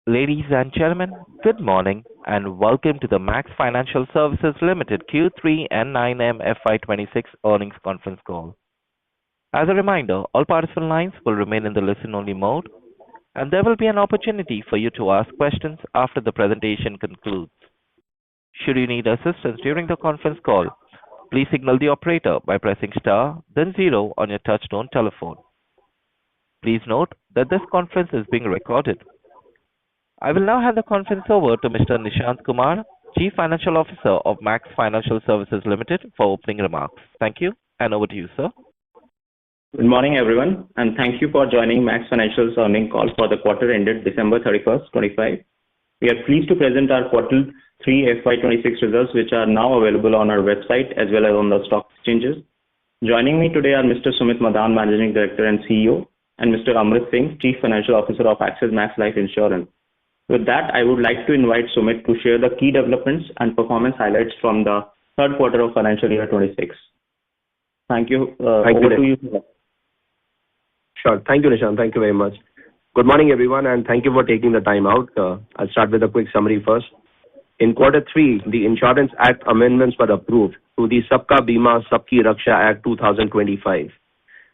Ladies and gentlemen, good morning and welcome to the Max Financial Services Limited Q3 and 9M FY26 earnings conference call. As a reminder, all participant lines will remain in the listen-only mode, and there will be an opportunity for you to ask questions after the presentation concludes. Should you need assistance during the conference call, please signal the operator by pressing star, then zero on your touchtone telephone. Please note that this conference is being recorded. I will now hand the conference over to Mr. Nishant Kumar, Chief Financial Officer of Max Financial Services Limited, for opening remarks. Thank you, and over to you, sir. Good morning, everyone, and thank you for joining Max Financial's earnings call for the quarter ended December 31st, 25. We are pleased to present our quarter 3 FY26 results, which are now available on our website as well as on the stock exchanges. Joining me today are Mr. Sumit Madan, Managing Director and CEO, and Mr. Amrit Singh, Chief Financial Officer of Axis Max Life Insurance. With that, I would like to invite Sumit to share the key developments and performance highlights from the third quarter of financial year 26. Thank you. Over to you. Sure. Thank you, Nishant. Thank you very much. Good morning, everyone, and thank you for taking the time out. I'll start with a quick summary first. In quarter 3, the Insurance Act amendments were approved to the Sabka Bima Sabki Raksha Act 2025.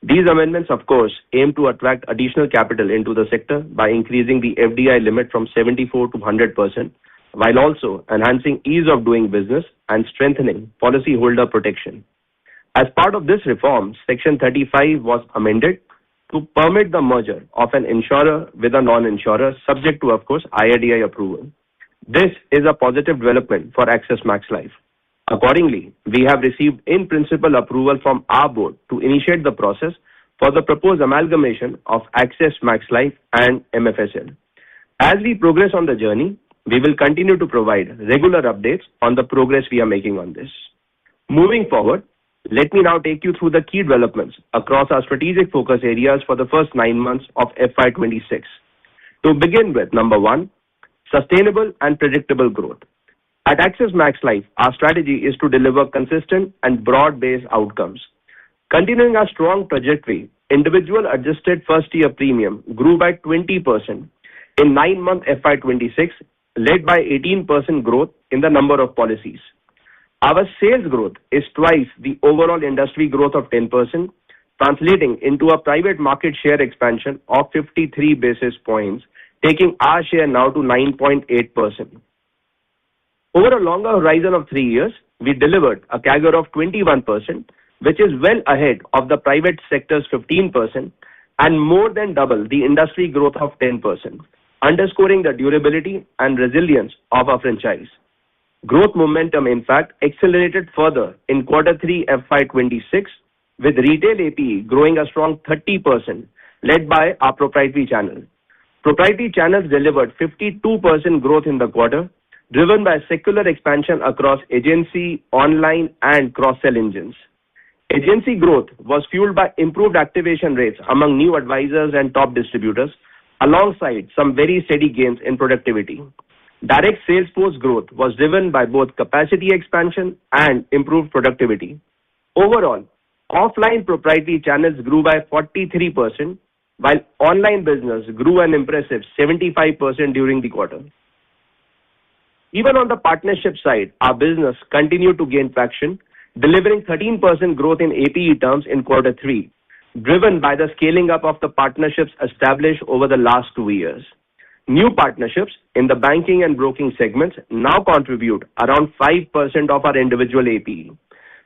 These amendments, of course, aim to attract additional capital into the sector by increasing the FDI limit from 74 to 100%, while also enhancing ease of doing business and strengthening policyholder protection. As part of this reform, Section 35 was amended to permit the merger of an insurer with a non-insurer, subject to, of course, IRDAI approval. This is a positive development for Axis Max Life. Accordingly, we have received in-principle approval from our board to initiate the process for the proposed amalgamation of Axis Max Life and MFSL. As we progress on the journey, we will continue to provide regular updates on the progress we are making on this. Moving forward, let me now take you through the key developments across our strategic focus areas for the first 9 months of FY26. To begin with, number 1, sustainable and predictable growth. At Axis Max Life, our strategy is to deliver consistent and broad-based outcomes. Continuing our strong trajectory, individual adjusted first-year premium grew by 20% in 9-month FY26, led by 18% growth in the number of policies. Our sales growth is twice the overall industry growth of 10%, translating into a private market share expansion of 53 basis points, taking our share now to 9.8%. Over a longer horizon of 3 years, we delivered a CAGR of 21%, which is well ahead of the private sector's 15% and more than double the industry growth of 10%, underscoring the durability and resilience of our franchise. Growth momentum, in fact, accelerated further in quarter 3 FY26, with retail APE growing a strong 30%, led by our proprietary channel. Proprietary channels delivered 52% growth in the quarter, driven by secular expansion across agency, online, and cross-sell engines. Agency growth was fueled by improved activation rates among new advisors and top distributors, alongside some very steady gains in productivity. Direct sales force growth was driven by both capacity expansion and improved productivity. Overall, offline proprietary channels grew by 43%, while online business grew an impressive 75% during the quarter. Even on the partnership side, our business continued to gain traction, delivering 13% growth in APE terms in quarter 3, driven by the scaling up of the partnerships established over the last 2 years. New partnerships in the banking and broking segments now contribute around 5% of our individual APE.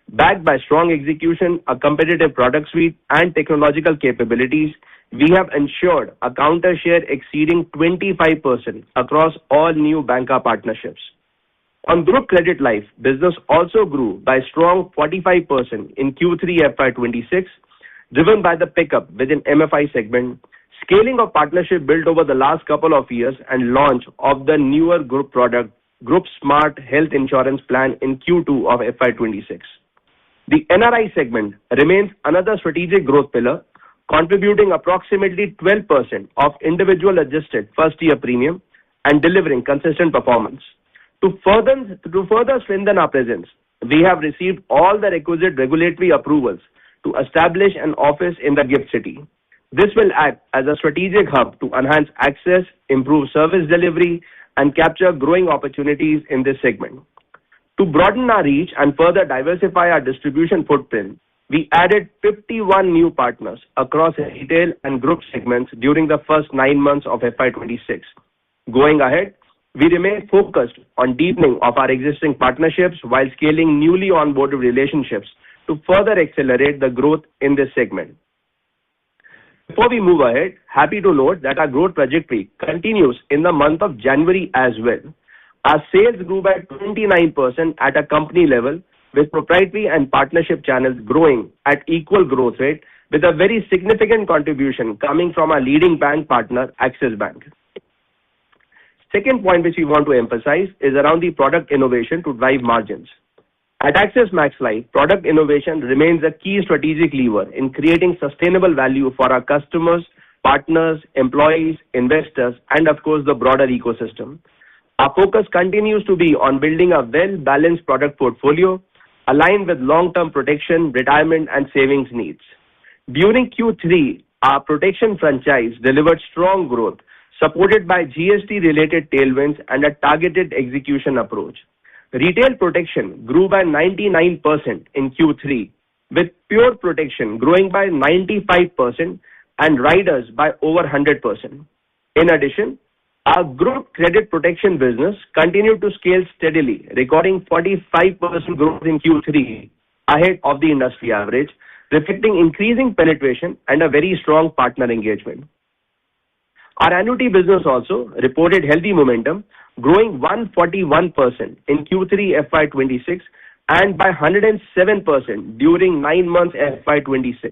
Backed by strong execution, a competitive product suite, and technological capabilities, we have ensured a counter share exceeding 25% across all new banker partnerships. On Group Credit Life, business also grew by strong 45% in Q3 FY26, driven by the pickup within MFI segment, scaling of partnership built over the last couple of years, and launch of the newer group product, Group Smart Health Insurance Plan, in Q2 of FY26. The NRI segment remains another strategic growth pillar, contributing approximately 12% of individual adjusted first-year premium and delivering consistent performance. To further strengthen our presence, we have received all the requisite regulatory approvals to establish an office in the GIFT City. This will act as a strategic hub to enhance access, improve service delivery, and capture growing opportunities in this segment. To broaden our reach and further diversify our distribution footprint, we added 51 new partners across retail and group segments during the first 9 months of FY26. Going ahead, we remain focused on deepening of our existing partnerships while scaling newly onboarded relationships to further accelerate the growth in this segment. Before we move ahead, happy to note that our growth trajectory continues in the month of January as well. Our sales grew by 29% at a company level, with proprietary and partnership channels growing at equal growth rate, with a very significant contribution coming from our leading bank partner, Axis Bank. Second point which we want to emphasize is around the product innovation to drive margins. At Axis Max Life, product innovation remains a key strategic lever in creating sustainable value for our customers, partners, employees, investors, and of course the broader ecosystem. Our focus continues to be on building a well-balanced product portfolio aligned with long-term protection, retirement, and savings needs. During Q3, our protection franchise delivered strong growth, supported by GST-related tailwinds and a targeted execution approach. Retail protection grew by 99% in Q3, with pure protection growing by 95% and riders by over 100%. In addition, our group credit protection business continued to scale steadily, recording 45% growth in Q3, ahead of the industry average, reflecting increasing penetration and a very strong partner engagement. Our annuity business also reported healthy momentum, growing 141% in Q3 FY26 and by 107% during 9 months FY26.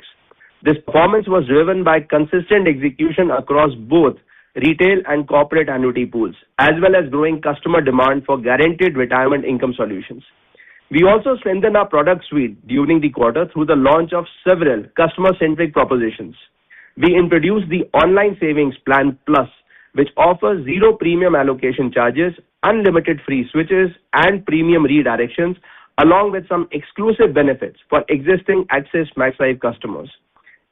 This performance was driven by consistent execution across both retail and corporate annuity pools, as well as growing customer demand for guaranteed retirement income solutions. We also strengthened our product suite during the quarter through the launch of several customer-centric propositions. We introduced the Online Savings Plan Plus, which offers zero premium allocation charges, unlimited free switches, and premium redirections, along with some exclusive benefits for existing Axis Max Life customers.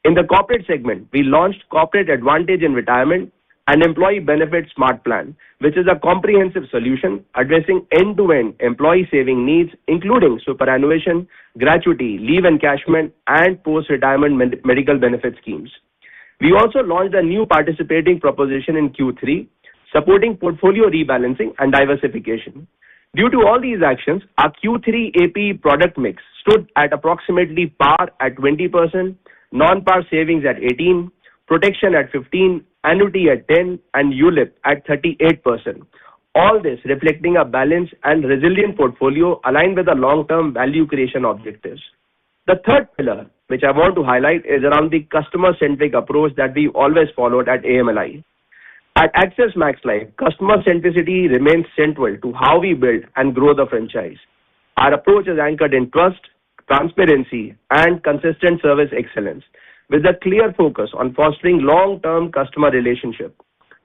In the corporate segment, we launched Corporate Advantage in Retirement and Employee Benefit Smart Plan, which is a comprehensive solution addressing end-to-end employee saving needs, including superannuation, gratuity, leave encashment, and post-retirement medical benefit schemes. We also launched a new participating proposition in Q3, supporting portfolio rebalancing and diversification. Due to all these actions, our Q3 APE product mix stood at approximately par at 20%, non-par savings at 18%, protection at 15%, annuity at 10%, and ULIP at 38%. All this reflecting a balanced and resilient portfolio aligned with the long-term value creation objectives. The third pillar, which I want to highlight, is around the customer-centric approach that we've always followed at AMLI. At Axis Max Life, customer centricity remains central to how we build and grow the franchise. Our approach is anchored in trust, transparency, and consistent service excellence, with a clear focus on fostering long-term customer relationship.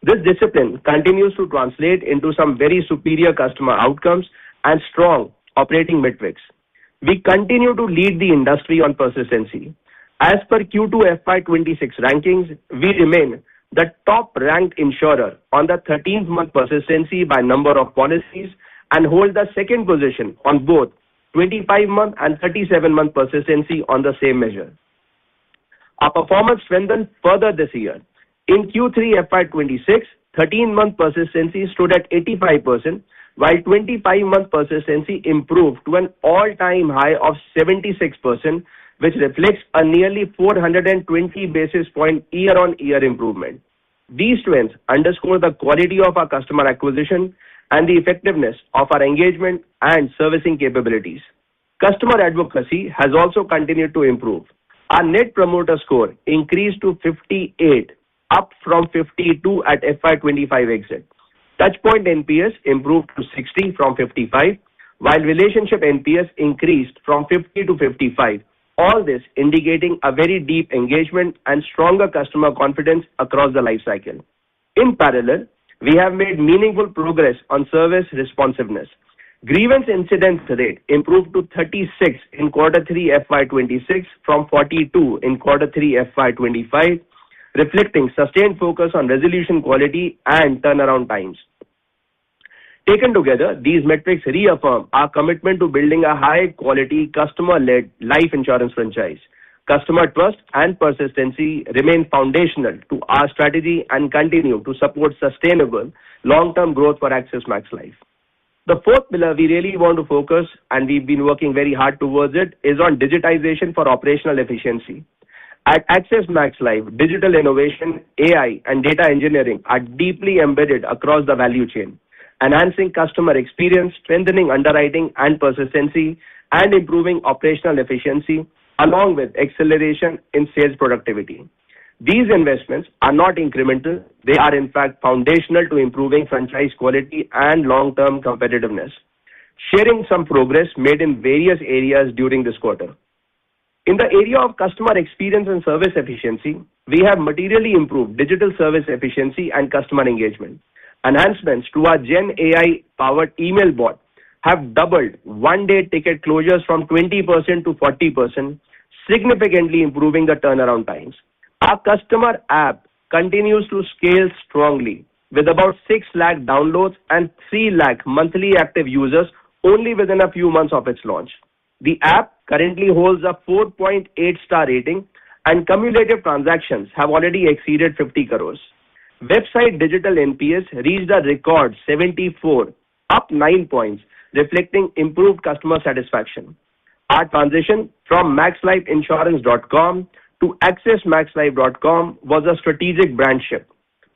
This discipline continues to translate into some very superior customer outcomes and strong operating metrics. We continue to lead the industry on persistency. As per Q2 FY26 rankings, we remain the top-ranked insurer on the 13th month persistency by number of policies and hold the second position on both 25-month and 37-month persistency on the same measure. Our performance strengthened further this year. In Q3 FY26, 13-month persistency stood at 85%, while 25-month persistency improved to an all-time high of 76%, which reflects a nearly 420 basis point year-on-year improvement. These trends underscore the quality of our customer acquisition and the effectiveness of our engagement and servicing capabilities. Customer advocacy has also continued to improve. Our Net Promoter Score increased to 58, up from 52 at FY25 exit. Touchpoint NPS improved to 60 from 55, while relationship NPS increased from 50 to 55. All this indicating a very deep engagement and stronger customer confidence across the life cycle. In parallel, we have made meaningful progress on service responsiveness. Grievance incidence rate improved to 36 in Q3 FY26 from 42 in Q3 FY25. reflecting sustained focus on resolution quality and turnaround times. Taken together, these metrics reaffirm our commitment to building a high-quality, customer-led life insurance franchise. Customer trust and persistency remain foundational to our strategy and continue to support sustainable long-term growth for Axis Max Life. The fourth pillar we really want to focus, and we've been working very hard towards it, is on digitization for operational efficiency. At Axis Max Life, digital innovation, AI, and data engineering are deeply embedded across the value chain, enhancing customer experience, strengthening underwriting and persistency, and improving operational efficiency, along with acceleration in sales productivity. These investments are not incremental, they are in fact foundational to improving franchise quality and long-term competitiveness. Sharing some progress made in various areas during this quarter. In the area of customer experience and service efficiency, we have materially improved digital service efficiency and customer engagement. Enhancements to our Gen AI-powered email bot have doubled one-day ticket closures from 20% to 40%, significantly improving the turnaround times. Our customer app continues to scale strongly, with about 6 lakh downloads and 3 lakh monthly active users only within a few months of its launch. The app currently holds a 4.8-star rating, and cumulative transactions have already exceeded 50 crores. Website digital NPS reached a record 74, up 9 points, reflecting improved customer satisfaction. Our transition from maxlifeinsurance.com to axismaxlife.com was a strategic brand shift.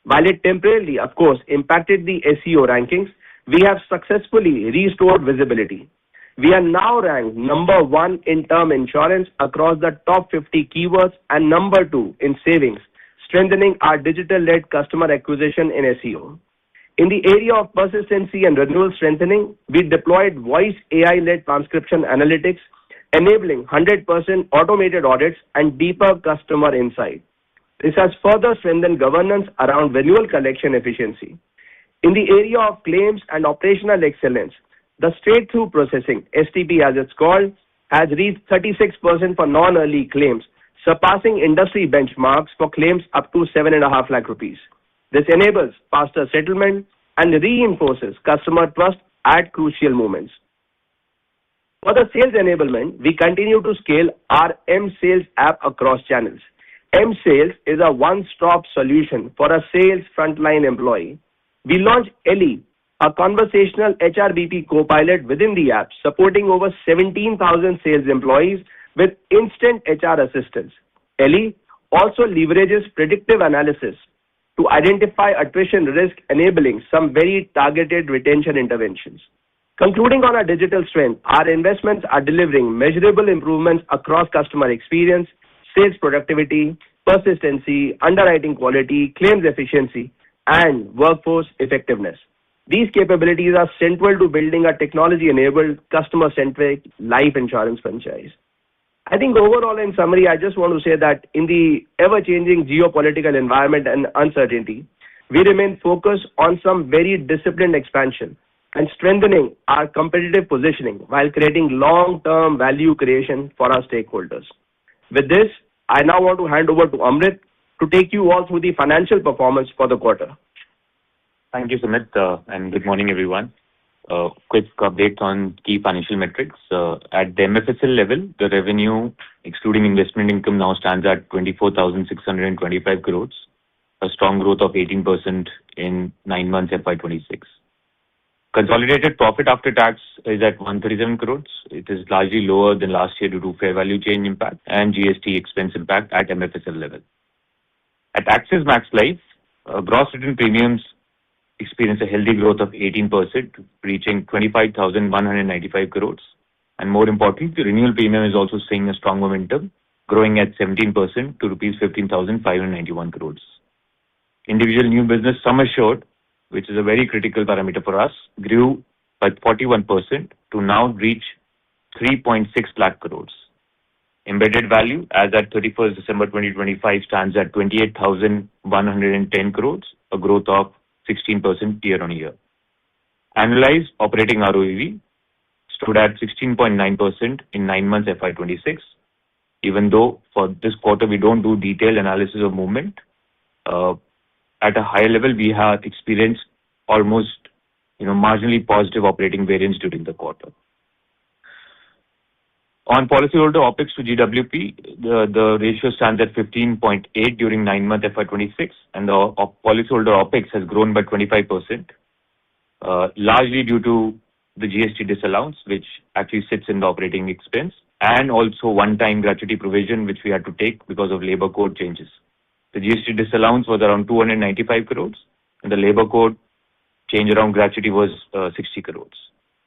While it temporarily, of course, impacted the SEO rankings, we have successfully restored visibility. We are now ranked number 1 in term insurance across the top 50 keywords and number 2 in savings, strengthening our digital-led customer acquisition in SEO. In the area of persistency and renewal strengthening, we deployed voice AI-led transcription analytics, enabling 100% automated audits and deeper customer insight. This has further strengthened governance around renewal collection efficiency. In the area of claims and operational excellence, the straight-through processing, STP as it's called, has reached 36% for non-early claims, surpassing industry benchmarks for claims up to 7.5 lakh rupees. This enables faster settlement and reinforces customer trust at crucial moments. For the sales enablement, we continue to scale our M-Sales app across channels. M-Sales is a one-stop solution for a sales frontline employee. We launched Ellie, a conversational HRBP co-pilot within the app, supporting over 17,000 sales employees with instant HR assistance. Ellie also leverages predictive analysis to identify attrition risk, enabling some very targeted retention interventions. Concluding on our digital strength, our investments are delivering measurable improvements across customer experience, sales productivity, persistency, underwriting quality, claims efficiency, and workforce effectiveness. These capabilities are central to building a technology-enabled, customer-centric life insurance franchise. I think overall, in summary, I just want to say that in the ever-changing geopolitical environment and uncertainty, we remain focused on some very disciplined expansion and strengthening our competitive positioning while creating long-term value creation for our stakeholders. With this, I now want to hand over to Amrit to take you all through the financial performance for the quarter. Thank you, Sumit, and good morning, everyone. Quick update on key financial metrics. At the MFSL level, the revenue, excluding investment income, now stands at 24,625 crores, a strong growth of 18% in 9 months FY26. Consolidated profit after tax is at 137 crores. It is largely lower than last year due to fair value change impact and GST expense impact at MFSL level. At Axis Max Life, gross written premiums experienced a healthy growth of 18%, reaching 25,195 crores. And more importantly, the renewal premium is also seeing a strong momentum, growing at 17% to rupees 15,591 crores. Individual new business sum assured, which is a very critical parameter for us, grew by 41% to now reach 3.6 lakh crores. Embedded value as at 31st December 2025 stands at 28,110 crores, a growth of 16% year-on-year. Annualized operating ROEV stood at 16.9% in 9 months FY26. Even though for this quarter we don't do detailed analysis of movement, at a higher level, we have experienced almost marginally positive operating variance during the quarter. On policyholder OpEx to GWP, the ratio stands at 15.8 during 9-month FY26, and the policyholder OpEx has grown by 25%, largely due to the GST disallowance, which actually sits in the operating expense, and also one-time gratuity provision, which we had to take because of labor code changes. The GST disallowance was around 295 crores, and the labor code change around gratuity was 60 crores.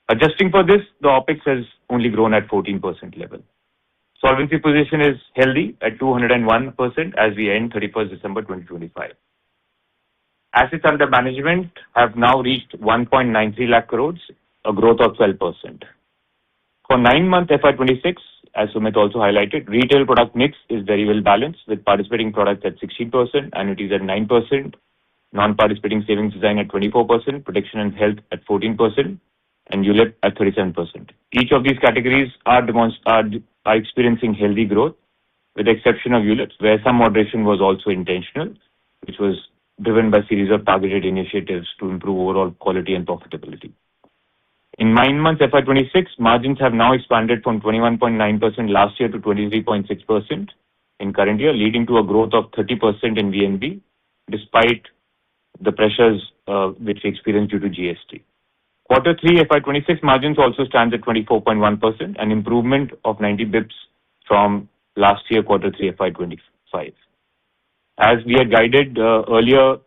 Adjusting for this, the OpEx has only grown at 14% level. Solvency position is healthy at 201% as we end 31st December 2025. Assets under management have now reached 1.93 lakh crores, a growth of 12%. For 9-month FY26, as Sumit also highlighted, retail product mix is very well balanced, with participating products at 16%, annuities at 9%, non-participating savings design at 24%, protection and health at 14%, and ULIP at 37%. Each of these categories are experiencing healthy growth, with the exception of ULIPs, where some moderation was also intentional, which was driven by a series of targeted initiatives to improve overall quality and profitability. In 9 months FY26, margins have now expanded from 21.9% last year to 23.6% in current year, leading to a growth of 30% in VNB, despite the pressures which we experienced due to GST. Quarter 3 FY26 margins also stand at 24.1%, an improvement of 90 bips from last year, Quarter 3 FY25. As we had guided earlier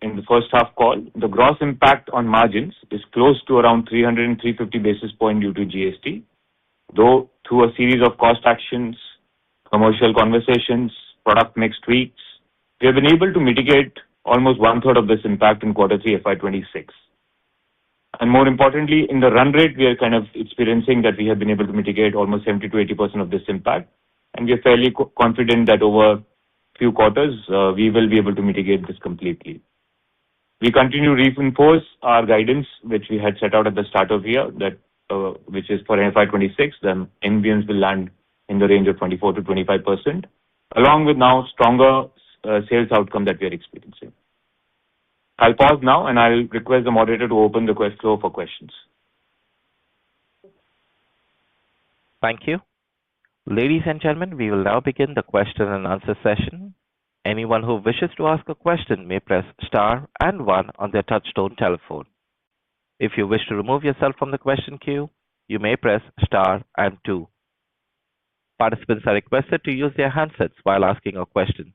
in the first half call, the gross impact on margins is close to around 300 and 350 basis points due to GST, though through a series of cost actions, commercial conversations, product mix tweaks, we have been able to mitigate almost one-third of this impact in Quarter 3 FY26. And more importantly, in the run rate, we are kind of experiencing that we have been able to mitigate almost 70 to 80% of this impact, and we are fairly confident that over a few quarters, we will be able to mitigate this completely. We continue to reinforce our guidance, which we had set out at the start of the year, which is for FY26, the NBMs will land in the range of 24 to 25%, along with now stronger sales outcome that we are experiencing. I'll pause now, and I'll request the moderator to open the floor for questions. Thank you. Ladies and gentlemen, we will now begin the question and answer session. Anyone who wishes to ask a question may press star and 1 on their touchtone telephone. If you wish to remove yourself from the question queue, you may press star and 2. Participants are requested to use their handsets while asking a question.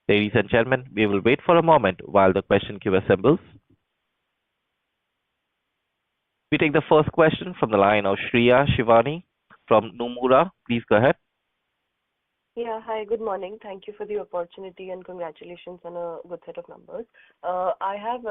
Ladies and gentlemen, we will wait for a moment while the question queue assembles. We take the first question from the line of Shreya Shivani from Nomura. Please go ahead. Yeah, hi, good morning. Thank you for the opportunity and congratulations on a good set of numbers. I have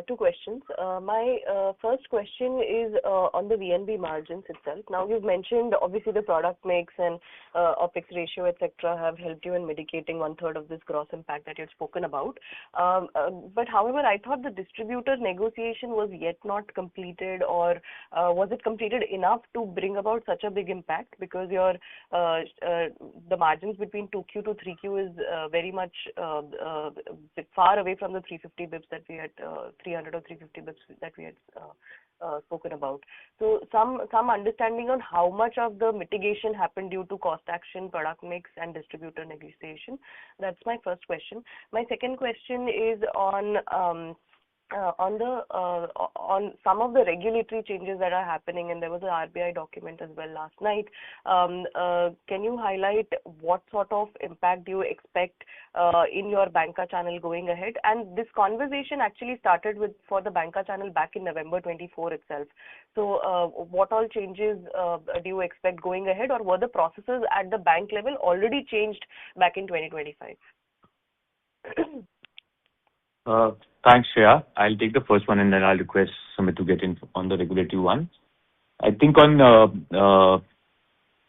2 questions. My first question is on the VNB margins itself. Now, you've mentioned obviously the product mix and OpEx ratio, etc., have helped you in mitigating one-third of this gross impact that you've spoken about. But however, I thought the distributor negotiation was yet not completed, or was it completed enough to bring about such a big impact? Because the margins between 2Q to 3Q is very much far away from the 350 bips that we had, 300 or 350 bips that we had spoken about. So some understanding on how much of the mitigation happened due to cost action, product mix, and distributor negotiation. That's my first question. My second question is on some of the regulatory changes that are happening, and there was an RBI document as well last night. Can you highlight what sort of impact do you expect in your banca channel going ahead? And this conversation actually started for the banca channel back in November 24 itself. So what all changes do you expect going ahead, or were the processes at the bank level already changed back in 2025? Thanks, Shreya. I'll take the first one, and then I'll request Sumit to get in on the regulatory one. I think on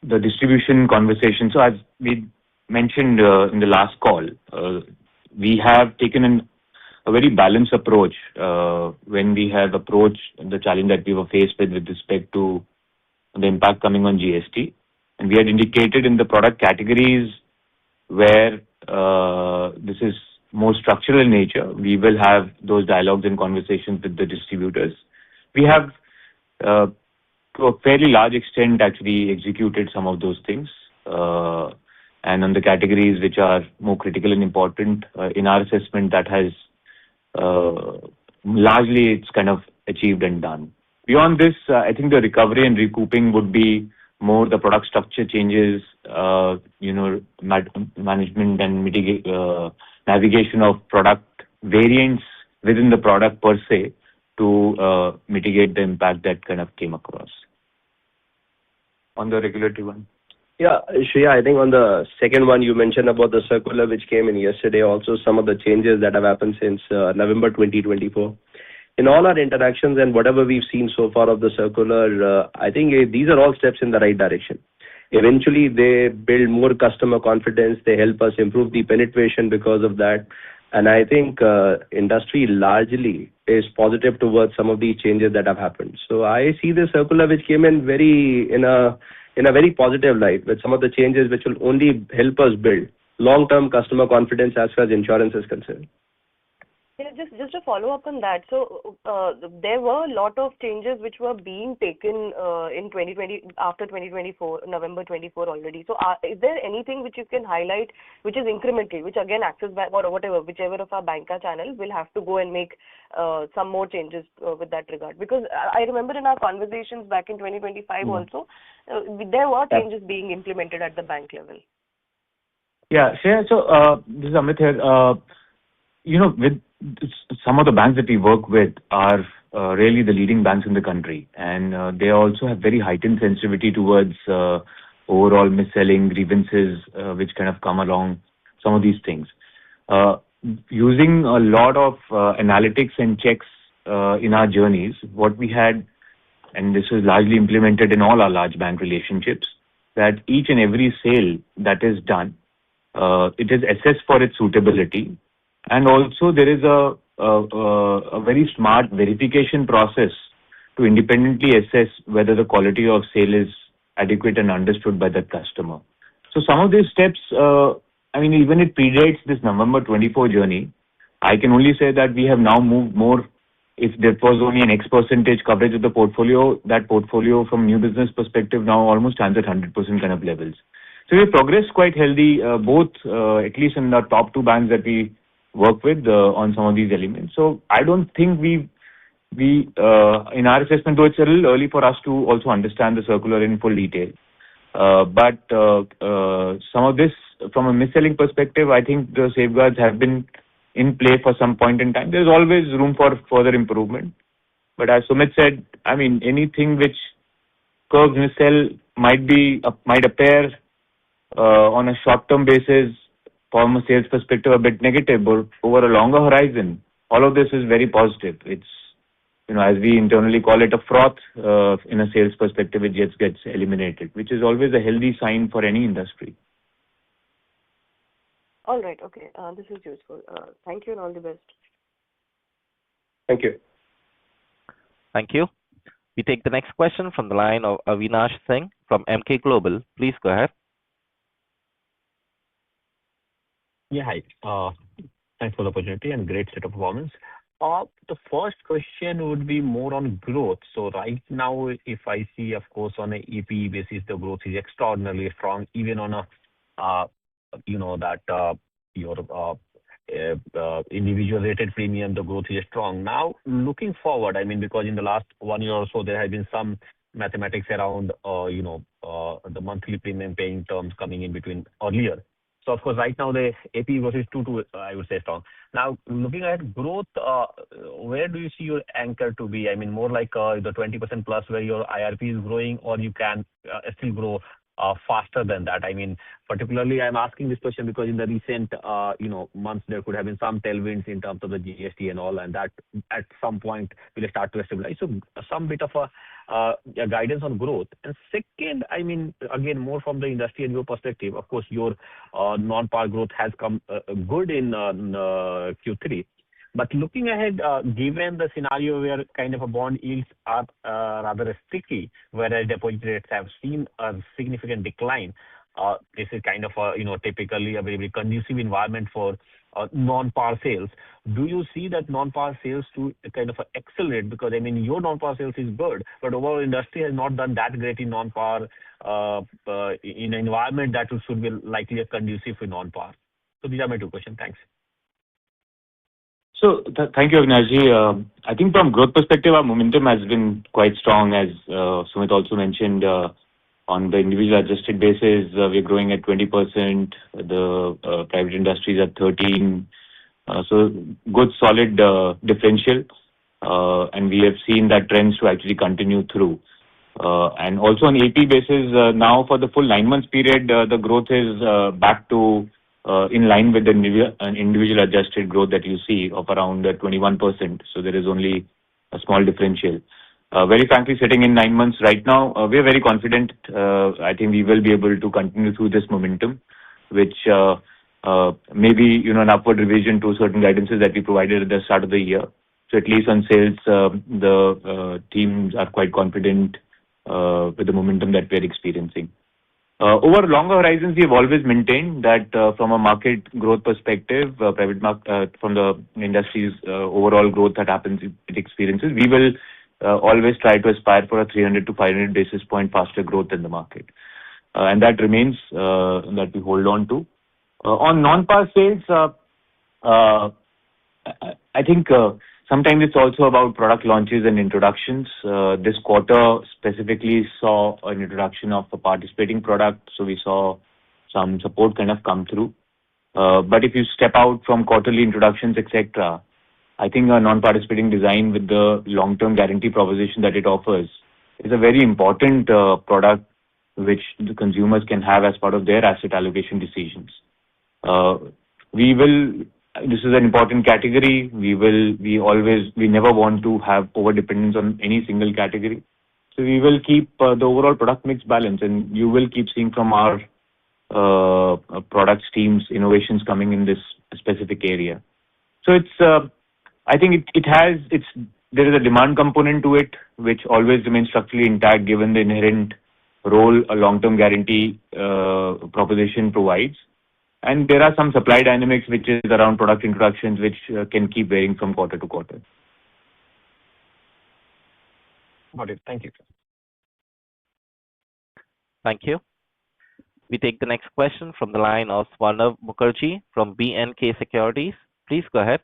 the distribution conversation, so as we mentioned in the last call, we have taken a very balanced approach when we have approached the challenge that we were faced with respect to the impact coming on GST. And we had indicated in the product categories where this is more structural in nature, we will have those dialogues and conversations with the distributors. We have, to a fairly large extent, actually executed some of those things. And on the categories which are more critical and important, in our assessment, that has largely it's kind of achieved and done. Beyond this, I think the recovery and recouping would be more the product structure changes, management and navigation of product variants within the product per se to mitigate the impact that kind of came across. On the regulatory one. Yeah, Shreya, I think on the second one, you mentioned about the circular which came in yesterday, also some of the changes that have happened since November 2024. In all our interactions and whatever we've seen so far of the circular, I think these are all steps in the right direction. Eventually, they build more customer confidence. They help us improve the penetration because of that. And I think industry largely is positive towards some of these changes that have happened. So I see the circular which came in in a very positive light with some of the changes which will only help us build long-term customer confidence as far as insurance is concerned. Yeah, just to follow up on that. So there were a lot of changes which were being taken in 2020 after 2024, November 24 already. So is there anything which you can highlight which is incremental, which again Axis Bank or whatever, whichever of our banker channel will have to go and make some more changes with that regard? Because I remember in our conversations back in 2025 also, there were changes being implemented at the bank level. Yeah, Shreya, so this is Amit here. With some of the banks that we work with are really the leading banks in the country, and they also have very heightened sensitivity towards overall mis-selling grievances which kind of come along some of these things. Using a lot of analytics and checks in our journeys, what we had, and this is largely implemented in all our large bank relationships, that each and every sale that is done, it is assessed for its suitability. And also there is a very smart verification process to independently assess whether the quality of sale is adequate and understood by the customer. So some of these steps, even it predates this November 24 journey. I can only say that we have now moved more. If there was only an X percentage coverage of the portfolio, that portfolio from new business perspective now almost stands at 100% kind of levels. So we have progressed quite healthy, both at least in the top two banks that we work with on some of these elements. So I don't think we in our assessment, though it's a little early for us to also understand the circular in full detail. But some of this, from a mis-selling perspective, I think the safeguards have been in play for some point in time. There's always room for further improvement. But as Sumit said, anything which curbs mis-sell might appear on a short-term basis from a sales perspective a bit negative, but over a longer horizon, all of this is very positive. It's, as we internally call it, a froth in a sales perspective, it just gets eliminated, which is always a healthy sign for any industry. All right. Okay. This is useful. Thank you and all the best. Thank you. Thank you. We take the next question from the line of Avinash Singh from Emkay Global. Please go ahead. Yeah, hi. Thanks for the opportunity and great set of performance. The first question would be more on growth. So right now, if I see, of course, on an AP basis, the growth is extraordinarily strong, even on your individual rated premium, the growth is strong. Now, looking forward, because in the last 1 year or so, there have been some mathematics around, the monthly premium paying terms coming in between earlier. So, of course, right now, the AP growth is I would say, strong. Now, looking at growth, where do you see your anchor to be? More like the 20% plus where your IRP is growing, or you can still grow faster than that? Particularly, I'm asking this question because in the recent, months, there could have been some tailwinds in terms of the GST and all, and that at some point will start to stabilize. So, some bit of a guidance on growth. And second, again, more from the industry and your perspective, of course, your non-par growth has come good in Q3. But looking ahead, given the scenario where kind of a bond yields are rather sticky, whereas deposit rates have seen a significant decline, this is kind of typically a very, very conducive environment for non-par sales. Do you see that non-par sales to kind of accelerate? Because I mean, your non-par sales is good, but overall industry has not done that great in non-par in an environment that should be likely a conducive for non-par. So these are my two questions. Thanks. So thank you, Avinash. I think from growth perspective, our momentum has been quite strong, as Sumit also mentioned. On the individual adjusted basis, we're growing at 20%. The private industry is at 13%. So good, solid differential. And we have seen that trends to actually continue through. And also on AP basis, now for the full 9 months period, the growth is back to in line with the individual adjusted growth that you see of around 21%. So there is only a small differential. Very frankly, sitting in 9 months right now, we are very confident. I think we will be able to continue through this momentum, which maybe an upward revision to certain guidances that we provided at the start of the year. So at least on sales, the teams are quite confident with the momentum that we're experiencing. Over longer horizons, we have always maintained that from a market growth perspective, from the industry's overall growth that happens, it experiences, we will always try to aspire for a 300 to 500 basis point faster growth in the market. And that remains that we hold on to. On non-par sales, I think sometimes it's also about product launches and introductions. This quarter specifically saw an introduction of a participating product, so we saw some support kind of come through. But if you step out from quarterly introductions, etc., I think a non-participating design with the long-term guarantee proposition that it offers is a very important product which the consumers can have as part of their asset allocation decisions. This is an important category. We never want to have over dependence on any single category. So we will keep the overall product mix balance, and you will keep seeing from our product teams innovations coming in this specific area. So I think there is a demand component to it, which always remains structurally intact given the inherent role a long-term guarantee proposition provides. And there are some supply dynamics which is around product introductions which can keep varying from quarter to quarter. Got it. Thank you. Thank you. We take the next question from the line of Swarnav Mukherjee from B&K Securities. Please go ahead.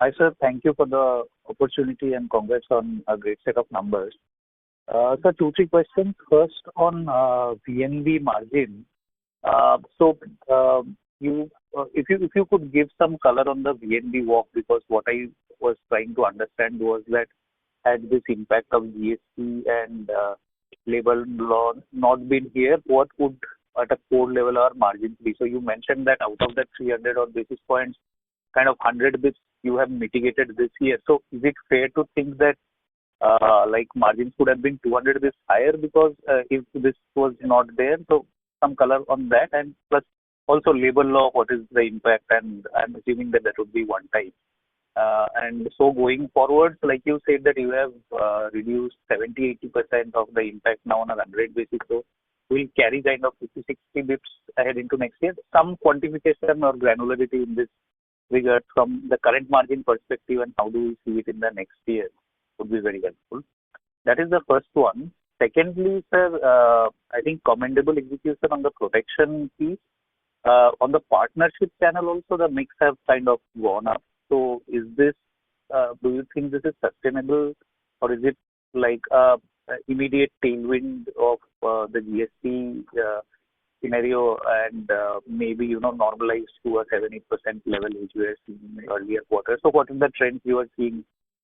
Hi, sir. Thank you for the opportunity and congrats on a great set of numbers. So 2-3 questions. First on VNB margin. If you could give some color on the VNB walk, because what I was trying to understand was that had this impact of GST and labor law not been here, what would at a core level our margins be? So you mentioned that out of that 300 odd basis points, kind of 100 bits you have mitigated this year. So is it fair to think that margins could have been 200 bits higher because if this was not there? So some color on that, and plus also labor law, what is the impact? And I'm assuming that would be one time. And so going forward, like you said that you have reduced 70-80% of the impact now on a 100 basis. So we'll carry kind of 50-60 bits ahead into next year. Some quantification or granularity in this regard from the current margin perspective and how do we see it in the next year would be very helpful. That is the first one. Secondly, sir, I think commendable execution on the protection piece. On the partnership channel also, the mix have kind of gone up. So is this, do you think this is sustainable, or is it like immediate tailwind of the GST scenario and maybe, normalized to a 70% level which we were seeing in earlier quarters? So what is the trend you are seeing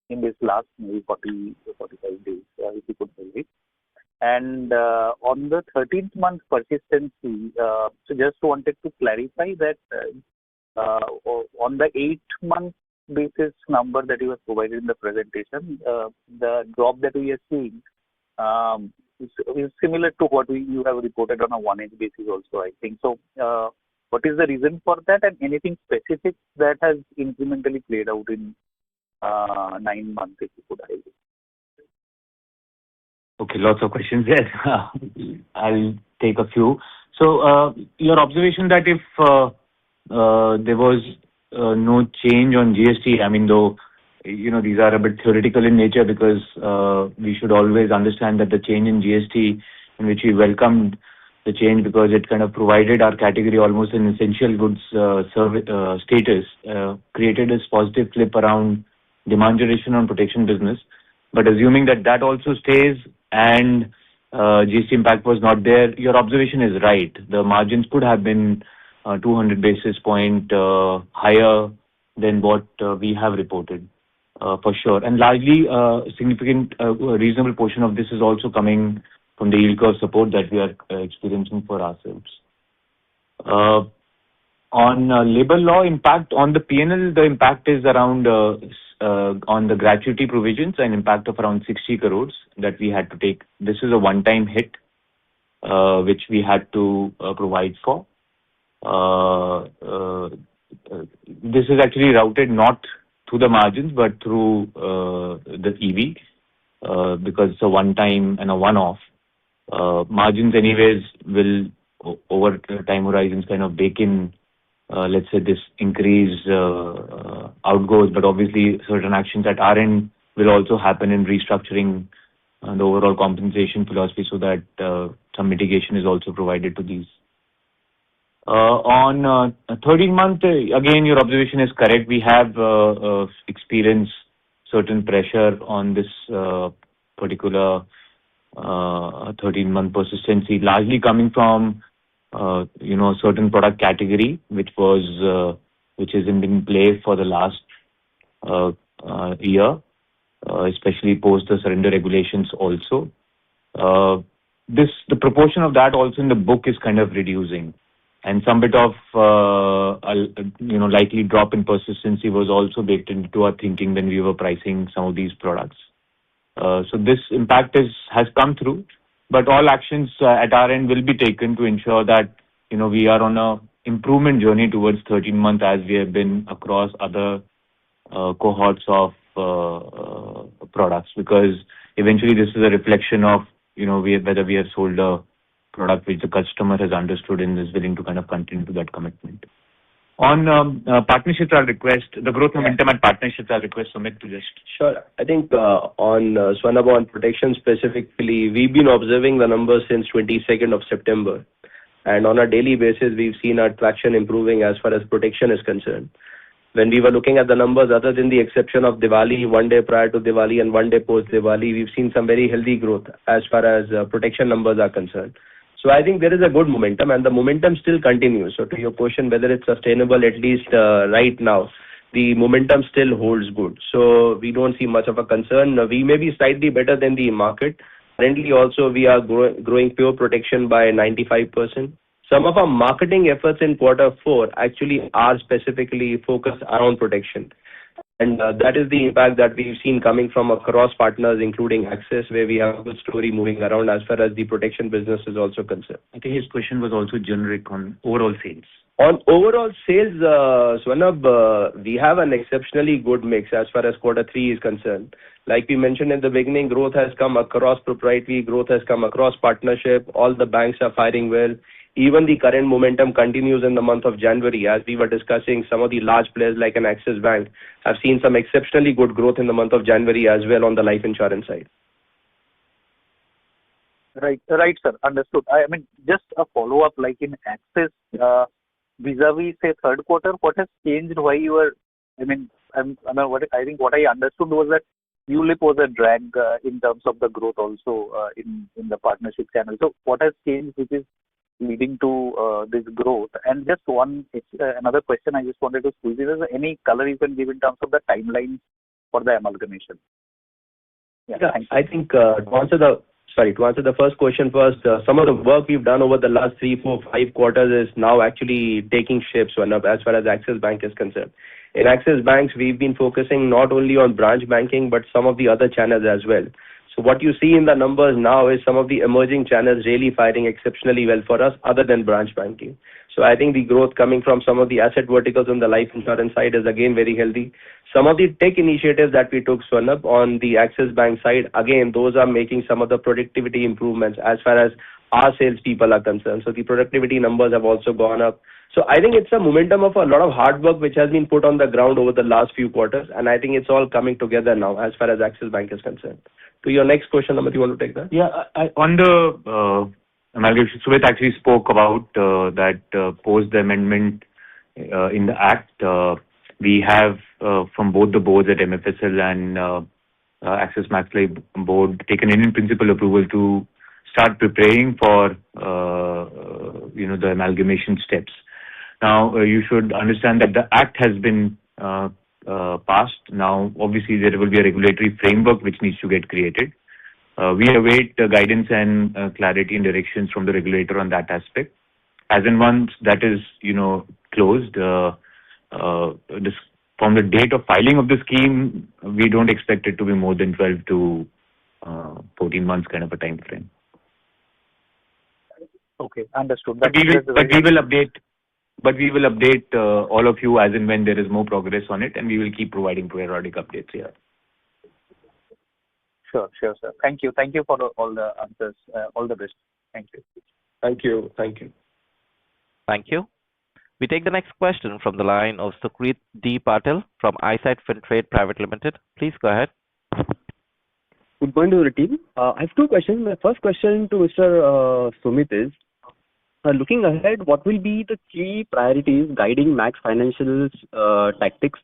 in this last maybe 40 to 45 days, if you could tell me? And on the 13th month persistency, so just wanted to clarify that on the 8-month basis number that you have provided in the presentation, the drop that we are seeing is similar to what you have reported on a 1H basis also, I think. So what is the reason for that, and anything specific that has incrementally played out in 9 months, if you could highlight? Okay, lots of questions there. I'll take a few. So your observation that if there was no change on GST, I mean, though, these are a bit theoretical in nature because we should always understand that the change in GST, in which we welcomed the change because it kind of provided our category almost an essential goods service status, created this positive flip around demand generation on protection business. But assuming that that also stays and GST impact was not there, your observation is right. The margins could have been 200 basis point higher than what we have reported, for sure. And largely, significant, reasonable portion of this is also coming from the yield curve support that we are experiencing for ourselves. On labor law impact on the PNL, the impact is around on the gratuity provisions, an impact of around 60 crores that we had to take. This is a one-time hit which we had to provide for. This is actually routed not through the margins but through the EV because it's a one-time and a one-off. Margins anyways will over time horizons kind of bake in, let's say, this increase outgoes, but obviously certain actions at our end will also happen in restructuring the overall compensation philosophy so that some mitigation is also provided to these. On 13-month, again, your observation is correct. We have experienced certain pressure on this particular 13-month persistency, largely coming from certain product category which isn't in play for the last year, especially post the surrender regulations also. The proportion of that also in the book is kind of reducing, and some bit of likely drop in persistency was also baked into our thinking when we were pricing some of these products. So this impact has come through, but all actions at our end will be taken to ensure that we are on a improvement journey towards 13-month as we have been across other cohorts of products, because eventually this is a reflection of whether we have sold a product which the customer has understood and is willing to kind of continue to that commitment. On partnerships, I'll request the growth momentum at partnerships. I'll request Sumit to just. Sure. I think on Swarnabha, on protection specifically, we've been observing the numbers since 22nd of September. And on a daily basis, we've seen our traction improving as far as protection is concerned. When we were looking at the numbers, other than the exception of Diwali, one day prior to Diwali and one day post Diwali, we've seen some very healthy growth as far as protection numbers are concerned. So I think there is a good momentum and the momentum still continues. So to your question, whether it's sustainable, at least right now, the momentum still holds good. So we don't see much of a concern. We may be slightly better than the market. Currently also we are growing pure protection by 95%. Some of our marketing efforts in Q4 actually are specifically focused around protection. And that is the impact that we've seen coming from across partners, including Axis, where we have a good story moving around as far as the protection business is also concerned. I think his question was also generic on overall sales. On overall sales, Swarnabha, we have an exceptionally good mix as far as Q3 is concerned. Like we mentioned in the beginning, growth has come across proprietary, growth has come across partnership. All the banks are firing well. Even the current momentum continues in the month of January. As we were discussing, some of the large players like an Axis Bank have seen some exceptionally good growth in the month of January as well on the life insurance side. Right, sir. Understood. I mean, just a follow-up, like in Axis, vis-a-vis, say, third quarter, what has changed? Why you were, I think what I understood was that ULIP was a drag in terms of the growth also in the partnership channel. So what has changed which is leading to this growth? And just another question I just wanted to squeeze in, is there any color you can give in terms of the timeline for the amalgamation? I think to answer the first question first, some of the work we've done over the last 3, 4, 5 quarters is now actually taking shape, as far as Axis Bank is concerned. In Axis Banks, we've been focusing not only on branch banking, but some of the other channels as well. So what you see in the numbers now is some of the emerging channels really firing exceptionally well for us other than branch banking. So I think the growth coming from some of the asset verticals on the life insurance side is again very healthy. Some of the tech initiatives that we took, Swarnabha, on the Axis Bank side, again, those are making some of the productivity improvements as far as our salespeople are concerned. So the productivity numbers have also gone up. So I think it's a momentum of a lot of hard work which has been put on the ground over the last few quarters, and I think it's all coming together now as far as Axis Bank is concerned. To your next question, Amit, you want to take that? Yeah, on the amalgamation, Sumit actually spoke about that post the amendment in the Act, we have from both the boards at MFSL and Axis Max Life board taken in principle approval to start preparing for the amalgamation steps. Now you should understand that the Act has been passed. Now obviously there will be a regulatory framework which needs to get created. We await guidance and clarity and directions from the regulator on that aspect. As in once that is closed, from the date of filing of the scheme, we don't expect it to be more than 12 to 14 months kind of a time frame. Okay, understood. But we will update all of you as and when there is more progress on it, and we will keep providing periodic updates here. Sure, sir. Thank you for all the answers. All the best. Thank you. Thank you. Thank you. We take the next question from the line of Sucrit D. Patil from Eyesight Fintrade Private Limited. Please go ahead. Good morning to the team. I have two questions. My first question to Mr. Sumit is, looking ahead, what will be the key priorities guiding Max Financial's tactics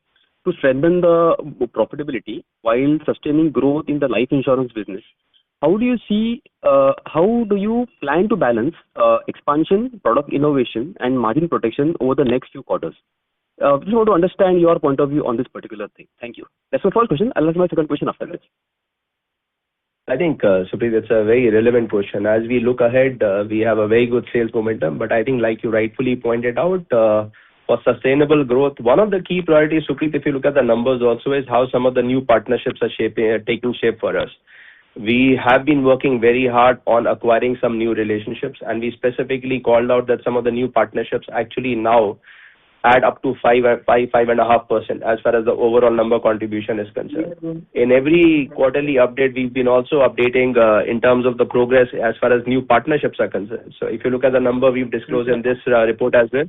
to strengthen the profitability while sustaining growth in the life insurance business? How do you plan to balance expansion, product innovation, and margin protection over the next few quarters? Just want to understand your point of view on this particular thing. Thank you. That's my first question. I'll ask my second question after this. I think, Supreet, it's a very relevant question. As we look ahead, we have a very good sales momentum, but I think like you rightfully pointed out, for sustainable growth, one of the key priorities, Supreet, if you look at the numbers also, is how some of the new partnerships are taking shape for us. We have been working very hard on acquiring some new relationships, and we specifically called out that some of the new partnerships actually now add up to 5.5% as far as the overall number contribution is concerned. In every quarterly update, we've been also updating in terms of the progress as far as new partnerships are concerned. So if you look at the number we've disclosed in this report as well,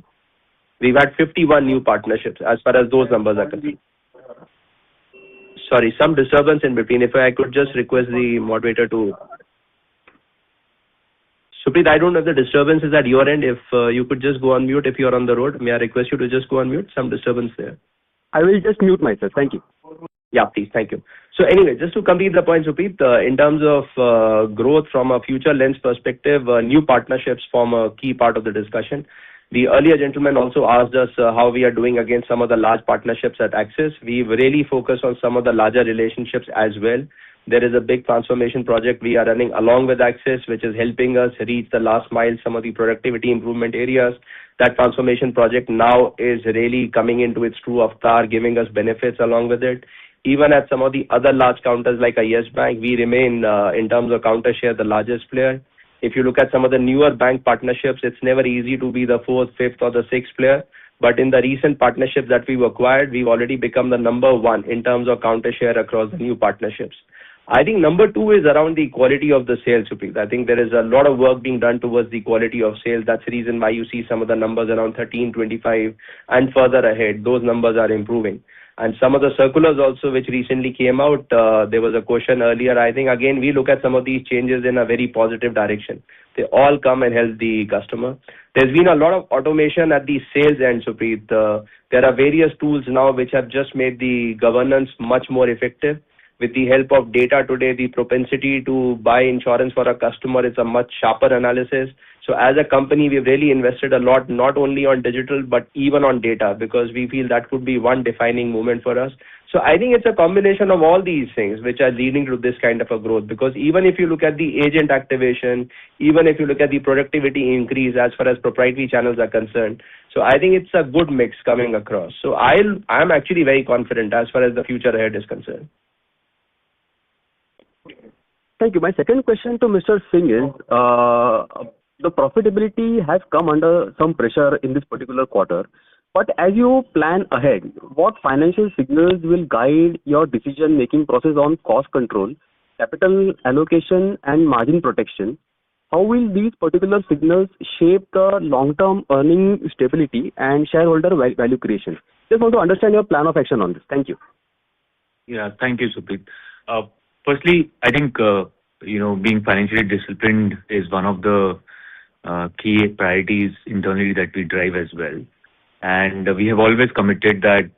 we've had 51 new partnerships as far as those numbers are concerned. Sorry, some disturbance in between. If I could just request the moderator to... Supreet, I don't know if the disturbance is at your end. If you could just go on mute if you're on the road. May I request you to just go on mute? Some disturbance there. I will just mute myself. Thank you. Yeah, please. Thank you. So anyway, just to complete the point, Supreet, in terms of growth from a future lens perspective, new partnerships form a key part of the discussion. The earlier gentleman also asked us how we are doing against some of the large partnerships at Axis. We've really focused on some of the larger relationships as well. There is a big transformation project we are running along with Axis, which is helping us reach the last mile, some of the productivity improvement areas. That transformation project now is really coming into its true avatar, giving us benefits along with it. Even at some of the other large counters like a Yes Bank, we remain, in terms of counter share, the largest player. If you look at some of the newer bank partnerships, it's never easy to be the fourth, fifth, or the sixth player. But in the recent partnerships that we've acquired, we've already become the number one in terms of counter share across the new partnerships. I think number two is around the quality of the sales, Supreet. I think there is a lot of work being done towards the quality of sales. That's the reason why you see some of the numbers around 13, 25, and further ahead. Those numbers are improving. And some of the circulars also which recently came out, there was a question earlier. I think, again, we look at some of these changes in a very positive direction. They all come and help the customer. There's been a lot of automation at the sales end, Supreet. There are various tools now which have just made the governance much more effective. With the help of data today, the propensity to buy insurance for a customer is a much sharper analysis. So as a company, we've really invested a lot, not only on digital, but even on data, because we feel that could be one defining moment for us. So I think it's a combination of all these things which are leading to this kind of a growth. Because even if you look at the agent activation, even if you look at the productivity increase as far as proprietary channels are concerned, so I think it's a good mix coming across. So I'm actually very confident as far as the future ahead is concerned. Thank you. My second question to Mr. Singh is, the profitability has come under some pressure in this particular quarter. But as you plan ahead, what financial signals will guide your decision-making process on cost control, capital allocation, and margin protection? how will these particular signals shape the long-term earning stability and shareholder value creation? Just want to understand your plan of action on this. Thank you. Yeah, thank you, Suprit. Firstly, I think being financially disciplined is one of the key priorities internally that we drive as well. And we have always committed that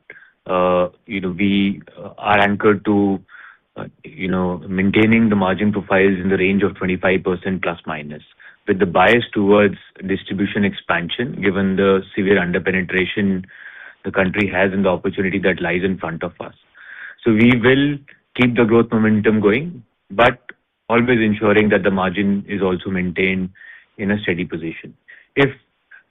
we are anchored to maintaining the margin profiles in the range of 25% plus minus, with the bias towards distribution expansion, given the severe underpenetration the country has and the opportunity that lies in front of us. So we will keep the growth momentum going, but always ensuring that the margin is also maintained in a steady position. If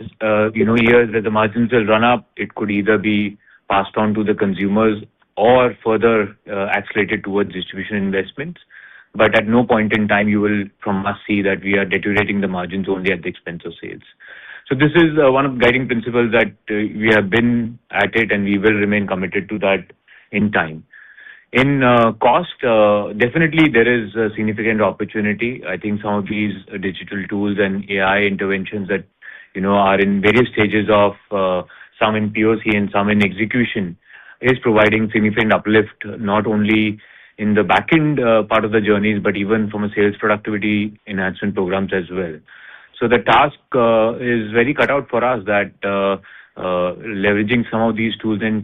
years that the margins will run up, it could either be passed on to the consumers or further accelerated towards distribution investments. But at no point in time you will from us see that we are deteriorating the margins only at the expense of sales. So this is one of the guiding principles that we have been at it, and we will remain committed to that in time. In cost, definitely there is a significant opportunity. I think some of these digital tools and AI interventions that are in various stages of some in POC and some in execution is providing significant uplift, not only in the back end part of the journeys, but even from a sales productivity enhancement programs as well. So the task is very cut out for us that leveraging some of these tools and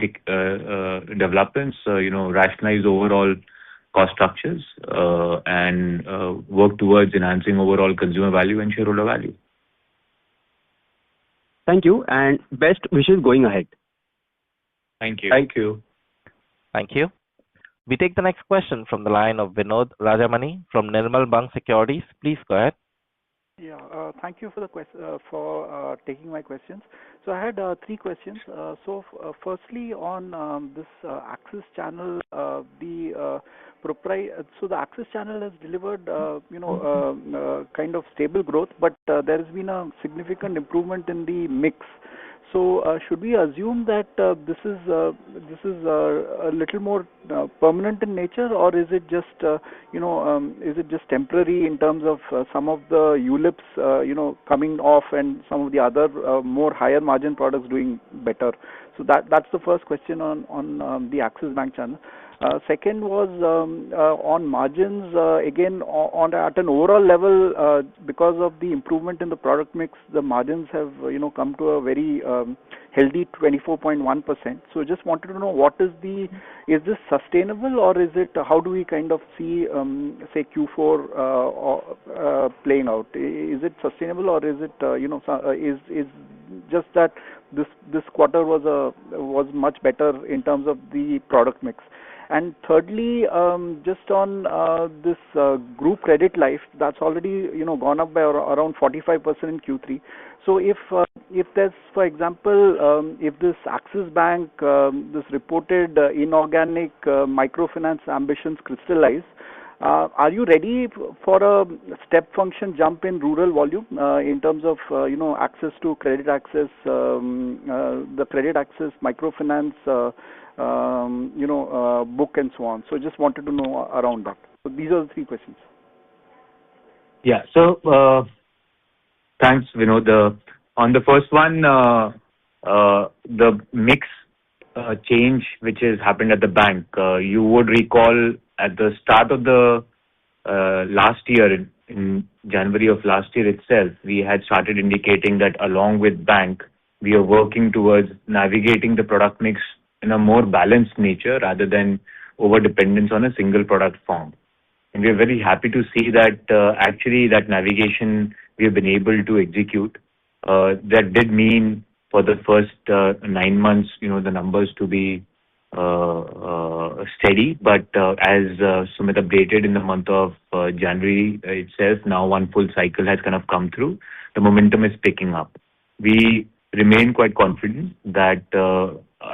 developments, rationalize overall cost structures and work towards enhancing overall consumer value and shareholder value. Thank you, and best wishes going ahead. Thank you. Thank you. Thank you. We take the next question from the line of Vinod Rajamani from Nirmal Bang Securities. Please go ahead. Yeah, thank you for the for taking my questions. So I had three questions. Firstly, on this Access channel, so the Access channel has delivered, kind of stable growth, but there has been a significant improvement in the mix. So should we assume that this is a little more permanent in nature, or is it just temporary in terms of some of the ULIPs coming off and some of the other more higher margin products doing better? So that's the first question on the Axis Bank channel. Second was on margins, again at an overall level, because of the improvement in the product mix, the margins have come to a very healthy 24.1%. So just wanted to know is this sustainable, or is it, how do we kind of see say Q4 playing out? Is it sustainable, or is it is just that this quarter was much better in terms of the product mix? And thirdly, just on this group credit life, that's already gone up by around 45% in Q3. So if there's, for example, if this Axis Bank, this reported inorganic microfinance ambitions crystallize, are you ready for a step function jump in rural volume in terms of access to credit access, the credit access microfinance book and so on? So just wanted to know around that. So these are the three questions. Yeah. So thanks, Vinod. On the first one, the mix change which has happened at the bank, you would recall at the start of the last year, in January of last year itself, we had started indicating that along with bank, we are working towards navigating the product mix in a more balanced nature rather than over dependence on a single product form. And we are very happy to see that actually that navigation we have been able to execute. That did mean for the first 9 months, the numbers to be steady. But as Sumit updated in the month of January itself, now one full cycle has kind of come through. The momentum is picking up. We remain quite confident that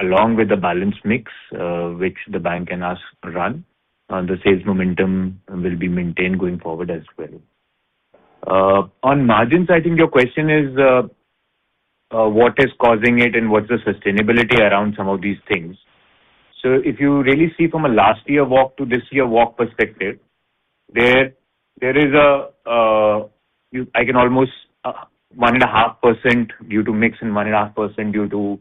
along with the balance mix, which the bank and us run, the sales momentum will be maintained going forward as well. On margins, I think your question is what is causing it and what's the sustainability around some of these things. So if you really see from a last year walk to this year walk perspective, there is a I can almost 1.5% due to mix and 1.5% due to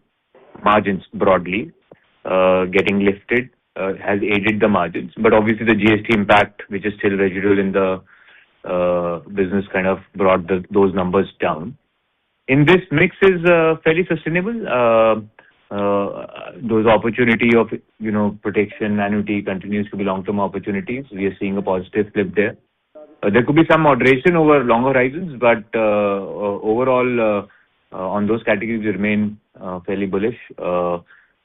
margins broadly getting lifted has aided the margins. But obviously the GST impact, which is still residual in the business, kind of brought those numbers down. In this mix is fairly sustainable. Those opportunity of protection annuity continues to be long-term opportunities. We are seeing a positive flip there. There could be some moderation over long horizons, but overall on those categories we remain fairly bullish.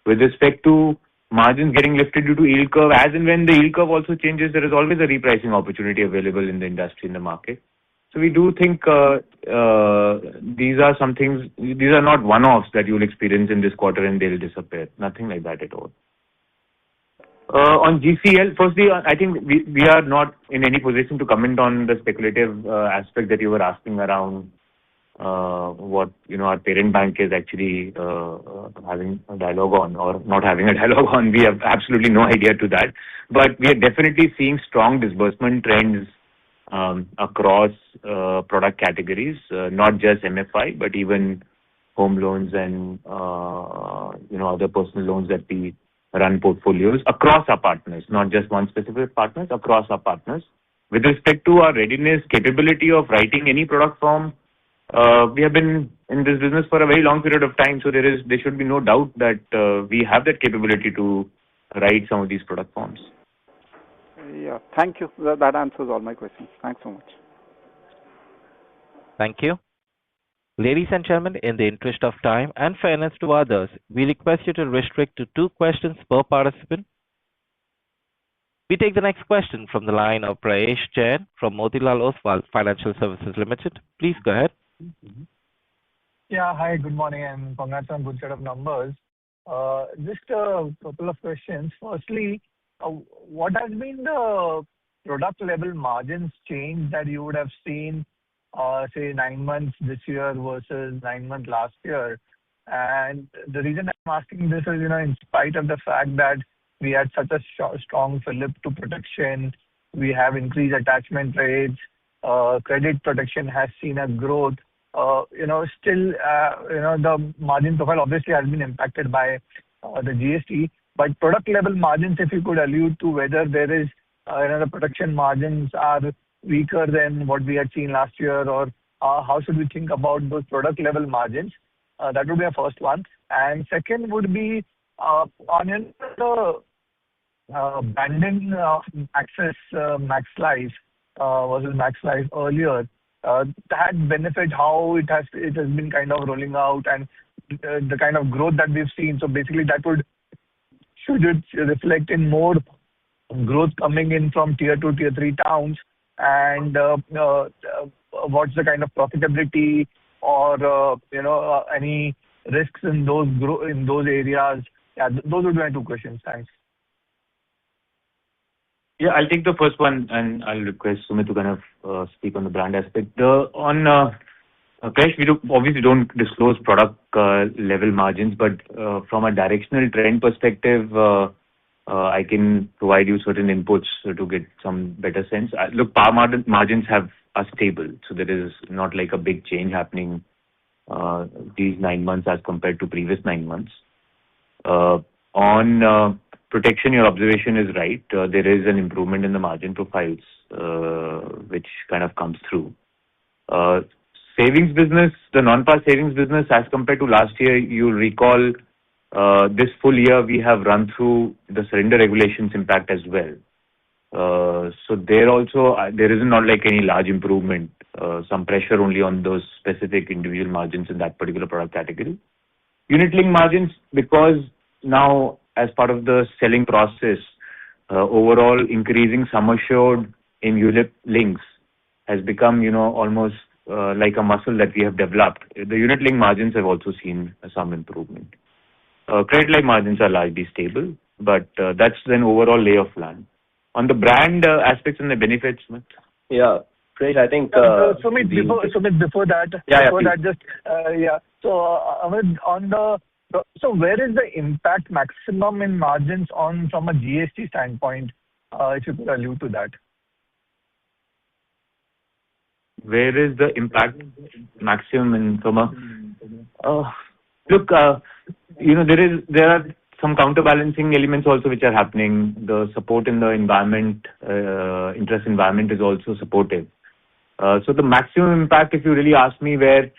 With respect to margins getting lifted due to yield curve, as and when the yield curve also changes, there is always a repricing opportunity available in the industry, in the market. So we do think these are some things, these are not one-offs that you will experience in this quarter and they'll disappear. Nothing like that at all. On GCL, firstly, I think we are not in any position to comment on the speculative aspect that you were asking around what our parent bank is actually having a dialogue on or not having a dialogue on. We have absolutely no idea to that. But we are definitely seeing strong disbursement trends across product categories, not just MFI, but even home loans and other personal loans that we run portfolios across our partners, not just one specific partners, across our partners. With respect to our readiness, capability of writing any product form, we have been in this business for a very long period of time, so there should be no doubt that we have that capability to write some of these product forms. Yeah, thank you. That answers all my questions. Thanks so much. Thank you. Ladies and gentlemen, in the interest of time and fairness to others, we request you to restrict to 2 questions per participant. We take the next question from the line of Prayesh Jain from Motilal Oswal Financial Services Limited. Please go ahead. Yeah, hi, good morning, and congrats on good set of numbers. Just a couple of questions. Firstly, what has been the product level margins change that you would have seen, say 9 months this year versus 9 months last year? And the reason I'm asking this is, in spite of the fact that we had such a strong flip to protection, we have increased attachment rates, credit protection has seen a growth. Still, the margin profile obviously has been impacted by the GST. But product level margins, if you could allude to whether there is, the protection margins are weaker than what we had seen last year, or how should we think about those product level margins? That would be our first one. And second would be on the branding of Axis Max Life versus Max Life earlier. That benefit, how it has been kind of rolling out and the kind of growth that we've seen. So basically should it reflect in more growth coming in from tier 2, tier 3 towns, and what's the kind of profitability or any risks in those areas? Yeah, those would be my 2 questions. Thanks. Yeah, I'll take the first one and I'll request Sumit to kind of speak on the brand aspect. Prayesh, we obviously don't disclose product level margins, but from a directional trend perspective, I can provide you certain inputs to get some better sense. Look, par margins are stable, so there is not like a big change happening these 9 months as compared to previous 9 months. On protection, your observation is right. There is an improvement in the margin profiles, which kind of comes through. Savings business, the non-par savings business, as compared to last year, you'll recall this full year we have run through the surrender regulations impact as well. So there also, there is not like any large improvement, some pressure only on those specific individual margins in that particular product category. Unit-linked margins, because now as part of the selling process, overall increasing sum assured in unit links has become, almost like a muscle that we have developed. The unit-linked margins have also seen some improvement. Credit life margins are largely stable, but that's an overall lay of land. On the brand aspects and the benefits, Sumit? Yeah, Prayesh, I think... Sumit, before that, So, Amit, so where is the impact maximum in margins from a GST standpoint, if you could allude to that? where is the impact maximum in from a look, there are some counterbalancing elements also which are happening. The support in the environment, interest environment is also supportive. So the maximum impact, if you really ask me, where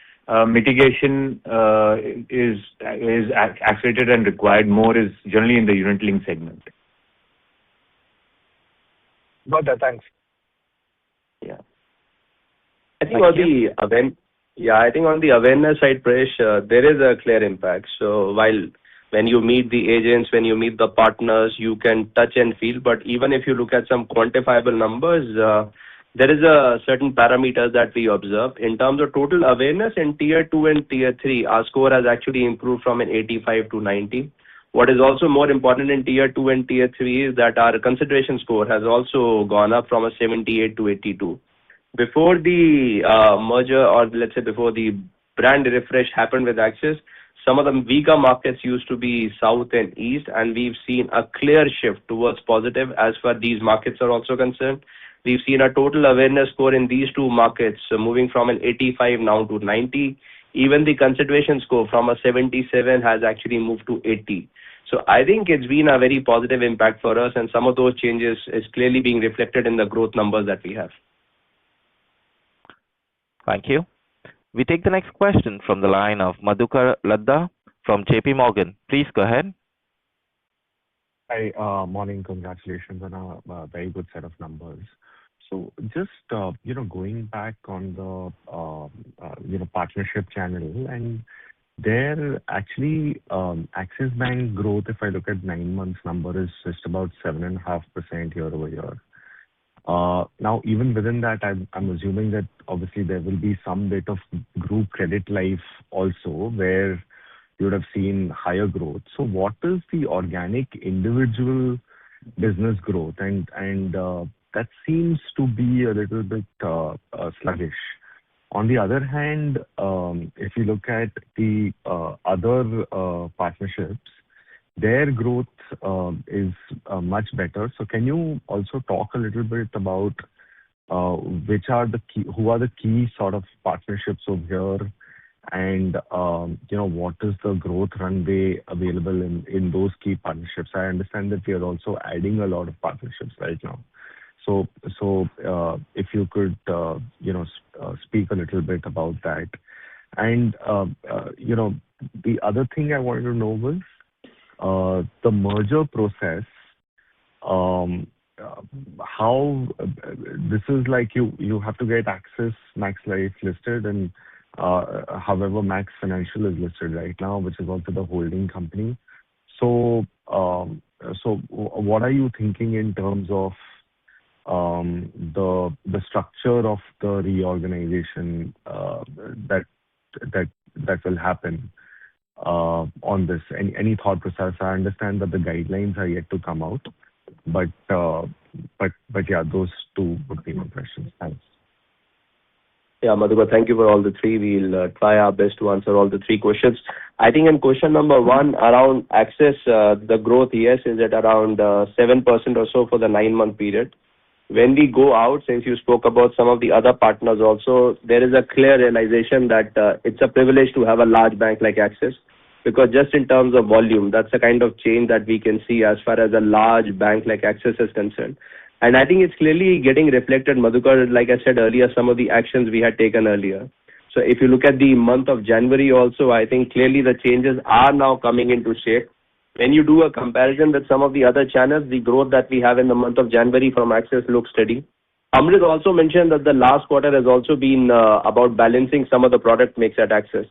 mitigation is accelerated and required more, is generally in the unit link segment. Got that. Thanks. Yeah. I think on the awareness side, Presh, there is a clear impact. So when you meet the agents, when you meet the partners, you can touch and feel. But even if you look at some quantifiable numbers, there is a certain parameters that we observe. In terms of total awareness in Tier 2 and Tier 3, our score has actually improved from an 85 to 90. What is also more important in Tier 2 and Tier 3 is that our consideration score has also gone up from a 78 to 82. Before the merger, or let's say before the brand refresh happened with Axis, some of the weaker markets used to be South and East, and we've seen a clear shift towards positive as far as these markets are also concerned. We've seen a total awareness score in these two markets moving from an 85 now to 90. Even the consideration score from a 77 has actually moved to 80. So I think it's been a very positive impact for us, and some of those changes is clearly being reflected in the growth numbers that we have. Thank you. We take the next question from the line of Madhukar Ladda from JP Morgan. Please go ahead. Hi, morning. Congratulations on a very good set of numbers. So just, going back on the, partnership channel, and there actually, Axis Bank growth, if I look at 9 months number, is just about 7.5% year-over-year. Now, even within that, I'm assuming that obviously there will be some bit of group credit life also where you would have seen higher growth. So what is the organic individual business growth? And that seems to be a little bit sluggish. On the other hand, if you look at the other partnerships, their growth is much better. So can you also talk a little bit about who are the key sort of partnerships over here, and what is the growth runway available in those key partnerships? I understand that we are also adding a lot of partnerships right now. So if you could speak a little bit about that. And the other thing I wanted to know was the merger process. How this is like you have to get Axis Max Life listed, and however Max Financial is listed right now, which is also the holding company. So what are you thinking in terms of the structure of the reorganization that will happen on this? Any thought process? I understand that the guidelines are yet to come out, but yeah, those two would be my questions. Thanks. Yeah, Madhukar, thank you for all the three. We'll try our best to answer all the three questions. I think in question number one, around Axis, the growth, yes, is at around 7% or so for the 9-month period. When we go out, since you spoke about some of the other partners also, there is a clear realization that it's a privilege to have a large bank like Axis, because just in terms of volume, that's the kind of change that we can see as far as a large bank like Axis is concerned. And I think it's clearly getting reflected, Madhukar, like I said earlier, some of the actions we had taken earlier. So if you look at the month of January also, I think clearly the changes are now coming into shape. When you do a comparison with some of the other channels, the growth that we have in the month of January from Axis looks steady. Amrit also mentioned that the last quarter has also been about balancing some of the product mix at Axis.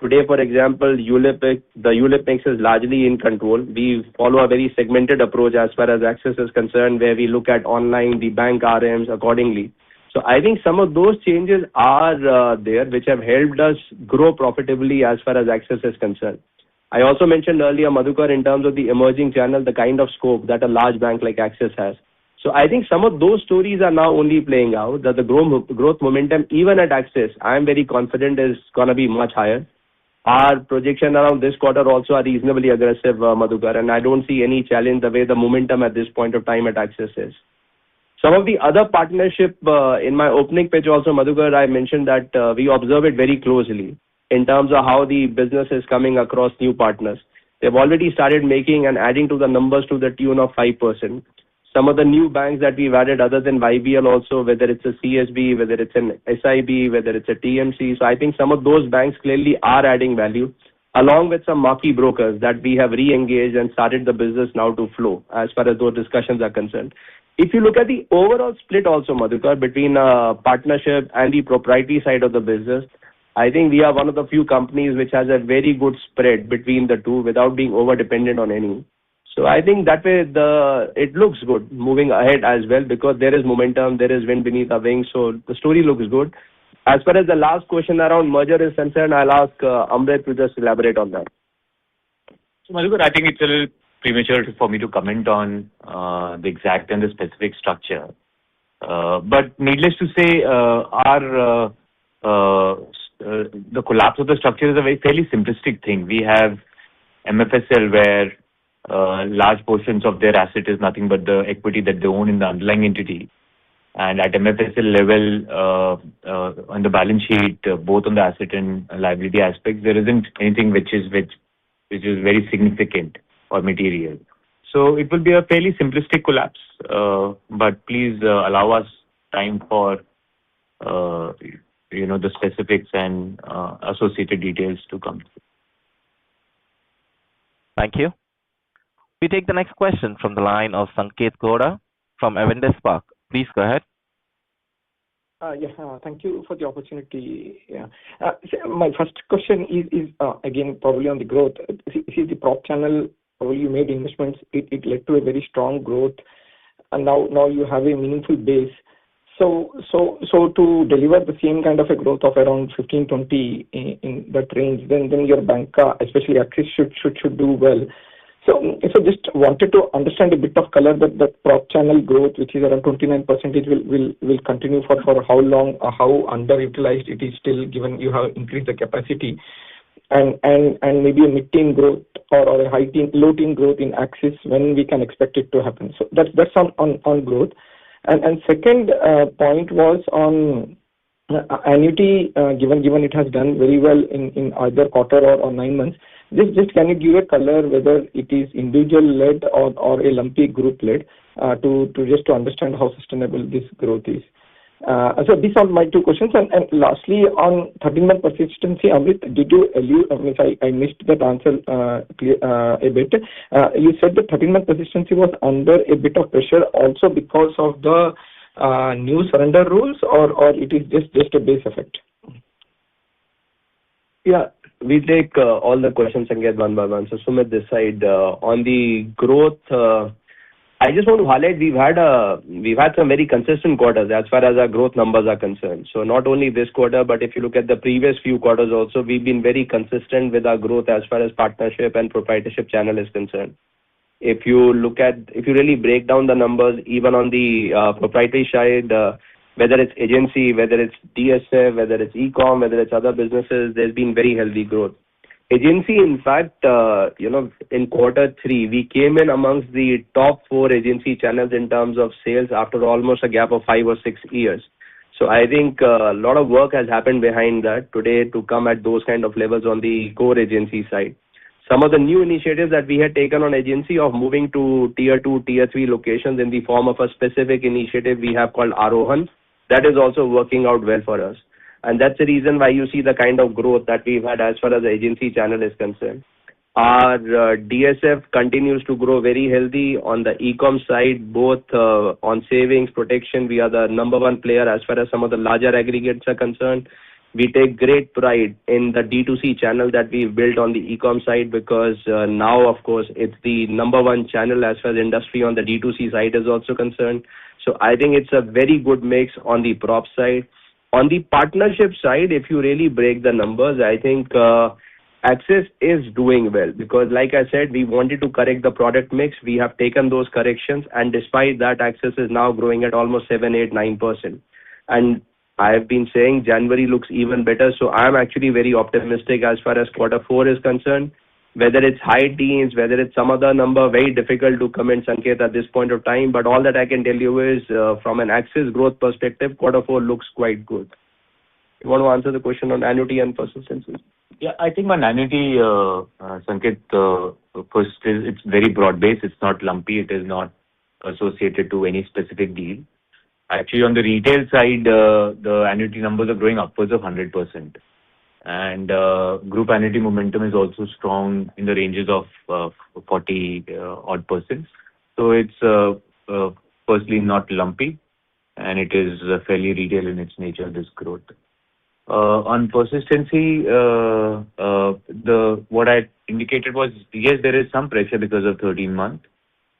Today, for example, the ULIP mix is largely in control. We follow a very segmented approach as far as Axis is concerned, where we look at online, the bank RMs accordingly. So I think some of those changes are there, which have helped us grow profitably as far as Axis is concerned. I also mentioned earlier, Madhukar, in terms of the emerging channel, the kind of scope that a large bank like Axis has. So I think some of those stories are now only playing out, that the growth momentum, even at Axis, I am very confident is going to be much higher. Our projection around this quarter also are reasonably aggressive, Madhukar, and I don't see any challenge the way the momentum at this point of time at Axis is. Some of the other partnership, in my opening pitch also, Madhukar, I mentioned that we observe it very closely in terms of how the business is coming across new partners. They've already started making and adding to the numbers to the tune of 5%. Some of the new banks that we've added other than YBL also, whether it's a CSB, whether it's an SIB, whether it's a TMC. So I think some of those banks clearly are adding value, along with some marquee brokers that we have re-engaged and started the business now to flow as far as those discussions are concerned. If you look at the overall split also, Madhukar, between partnership and the proprietary side of the business, I think we are one of the few companies which has a very good spread between the two without being over-dependent on any. So I think that way it looks good moving ahead as well because there is momentum, there is wind beneath our wings, so the story looks good. As far as the last question around merger is concerned, I'll ask Amrit to just elaborate on that. So Madhukar, I think it's a little premature for me to comment on the exact and the specific structure. But needless to say, the collapse of the structure is a very fairly simplistic thing. We have MFSL where large portions of their asset is nothing but the equity that they own in the underlying entity. And at MFSL level, on the balance sheet, both on the asset and liability aspects, there isn't anything which is very significant or material. So it will be a fairly simplistic collapse. But please allow us time for the specifics and associated details to come. Thank you. We take the next question from the line of Sanket Godha from Avendus Spark. Please go ahead. Thank you for the opportunity. So my first question is again probably on the growth. See the prop channel, probably you made investments, it led to a very strong growth, and now you have a meaningful base. So to deliver the same kind of a growth of around 15-20 in that range, then your bank, especially Axis, should do well. So just wanted to understand a bit of color that prop channel growth, which is around 29%, will continue for how long, how underutilized it is still, given you have increased the capacity, and maybe a mid-teen growth or a low-teen growth in Axis, when we can expect it to happen. So that's on growth. And second point was on annuity, given it has done very well in either quarter or 9 months. Just can you give a color whether it is individual led or a lumpy group led to understand how sustainable this growth is. So these are my two questions. And lastly, on 13-month persistency, Amrit, did you allude? I missed that answer a bit. You said the 13-month persistency was under a bit of pressure also because of the new surrender rules, or it is just a base effect? Yeah, we take all the questions and get one by one. So Sumit, this side on the growth, I just want to highlight we've had some very consistent quarters as far as our growth numbers are concerned. So not only this quarter, but if you look at the previous few quarters also, we've been very consistent with our growth as far as partnership and proprietorship channel is concerned. If you really break down the numbers, even on the proprietary side, whether it's agency, whether it's DSF, whether it's e-com, whether it's other businesses, there's been very healthy growth. Agency, in fact, in quarter 3, we came in amongst the top 4 agency channels in terms of sales after almost a gap of 5 or 6 years. So I think a lot of work has happened behind that today to come at those kind of levels on the core agency side. Some of the new initiatives that we had taken on agency of moving to tier 2, tier 3 locations in the form of a specific initiative we have called Arohan, that is also working out well for us. And that's the reason why you see the kind of growth that we've had as far as the agency channel is concerned. Our DSF continues to grow very healthy on the e-com side, both on savings, protection. We are the number 1 player as far as some of the larger aggregates are concerned. We take great pride in the D2C channel that we've built on the e-com side because now, of course, it's the number 1 channel as far as industry on the D2C side is also concerned. So I think it's a very good mix on the prop side. On the partnership side, if you really break the numbers, I think Axis is doing well because, like I said, we wanted to correct the product mix. We have taken those corrections, and despite that, Axis is now growing at almost 7, 8, 9%. And I have been saying January looks even better, so I'm actually very optimistic as far as quarter 4 is concerned. whether it's high teens, whether it's some other number, very difficult to comment, Sanket, at this point of time. But all that I can tell you is, from an Axis growth perspective, quarter four looks quite good. You want to answer the question on annuity and persistency? Yeah, I think on annuity, Sanket, first is it's very broad-based. It's not lumpy. It is not associated to any specific deal. Actually, on the retail side, the annuity numbers are growing upwards of 100%. And group annuity momentum is also strong in the ranges of 40 odd percent. So it's firstly not lumpy, and it is fairly retail in its nature, this growth. On persistency, what I indicated was, yes, there is some pressure because of 13 months.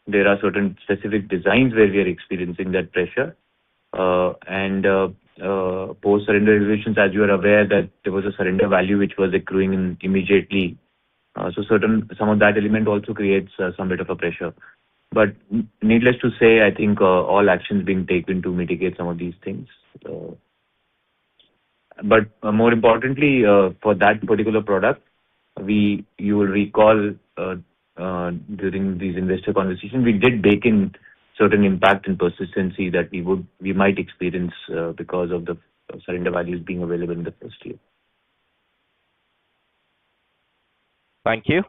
There are certain specific designs where we are experiencing that pressure. And post-surrender evaluations, as you are aware, that there was a surrender value which was accruing immediately. So some of that element also creates some bit of a pressure. But needless to say, I think all actions being taken to mitigate some of these things. But more importantly, for that particular product, you will recall during these investor conversations, we did bake in certain impact and persistency that we might experience because of the surrender values being available in the first year. Thank you.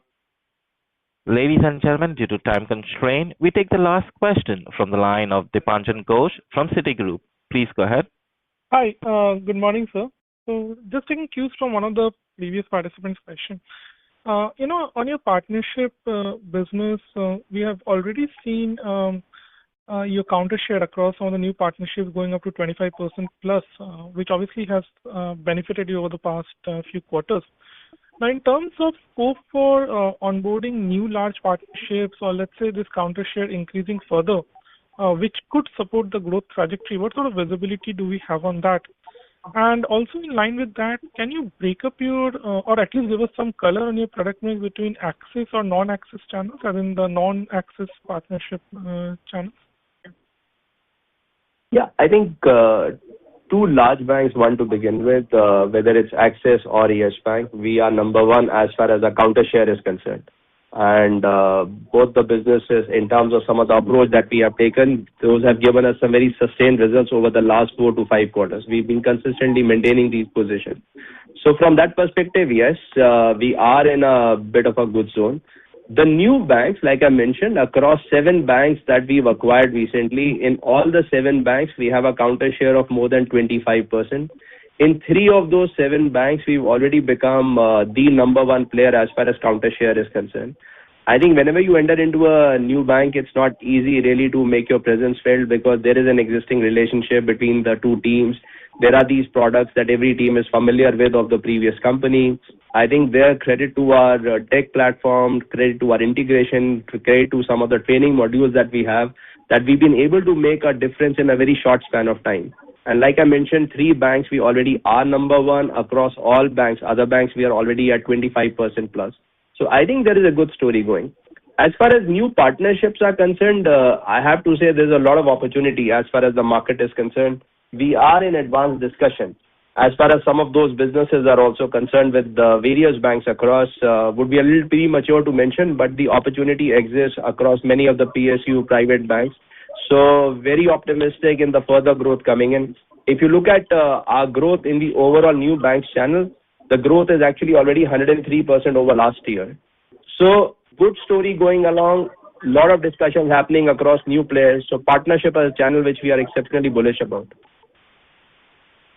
Ladies and gentlemen, due to time constraint, we take the last question from the line of Dipanjan Ghosh from Citigroup. Please go ahead. Hi, good morning, sir. So just taking cues from one of the previous participants' questions. On your partnership business, we have already seen your counter share across all the new partnerships going up to 25% plus, which obviously has benefited you over the past few quarters. Now, in terms of scope for onboarding new large partnerships, or let's say this counter share increasing further, which could support the growth trajectory, what sort of visibility do we have on that? And also in line with that, can you break up your, or at least give us some color on your product mix between Axis or non-Axis channels, as in the non-Axis partnership channels? Yeah, I think two large banks, one to begin with, whether it's Axis or Yes Bank, we are number one as far as the counter share is concerned. And both the businesses, in terms of some of the approach that we have taken, those have given us some very sustained results over the last 4 to 5 quarters. We've been consistently maintaining these positions. So from that perspective, yes, we are in a bit of a good zone. The new banks, like I mentioned, across 7 banks that we've acquired recently, in all the 7 banks, we have a counter share of more than 25%. In 3 of those 7 banks, we've already become the number one player as far as counter share is concerned. I think whenever you enter into a new bank, it's not easy really to make your presence felt because there is an existing relationship between the two teams. There are these products that every team is familiar with of the previous company. I think their credit to our tech platform, credit to our integration, credit to some of the training modules that we have, that we've been able to make a difference in a very short span of time. And like I mentioned, 3 banks, we already are number one across all banks. Other banks, we are already at 25% plus. So I think there is a good story going. As far as new partnerships are concerned, I have to say there's a lot of opportunity as far as the market is concerned. We are in advanced discussion. As far as some of those businesses are also concerned with the various banks across, would be a little premature to mention, but the opportunity exists across many of the PSU private banks. So very optimistic in the further growth coming in. If you look at our growth in the overall new banks channel, the growth is actually already 103% over last year. So good story going along, a lot of discussions happening across new players. So partnership as a channel which we are exceptionally bullish about.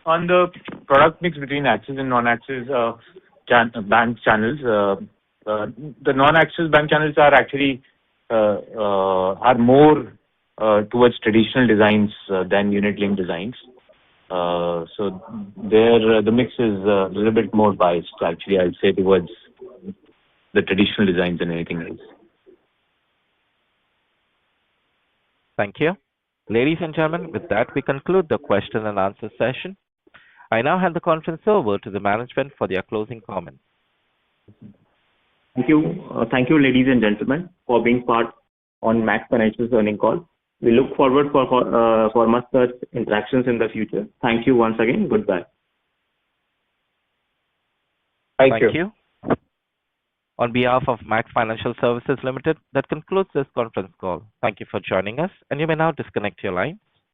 On the product mix between Axis and non-Axis bank channels, the non-Axis bank channels are actually are more towards traditional designs than unit-linked designs. So there, the mix is a little bit more biased, actually, I'd say, towards the traditional designs than anything else. Thank you. Ladies and gentlemen, with that, we conclude the question and answer session. I now hand the conference over to the management for their closing comments. Thank you. Thank you, ladies and gentlemen, for being part on Max Financial's earnings call. We look forward for much such interactions in the future. Thank you once again. Goodbye. Thank you. On behalf of Max Financial Services Limited, that concludes this conference call. Thank you for joining us, and you may now disconnect your line.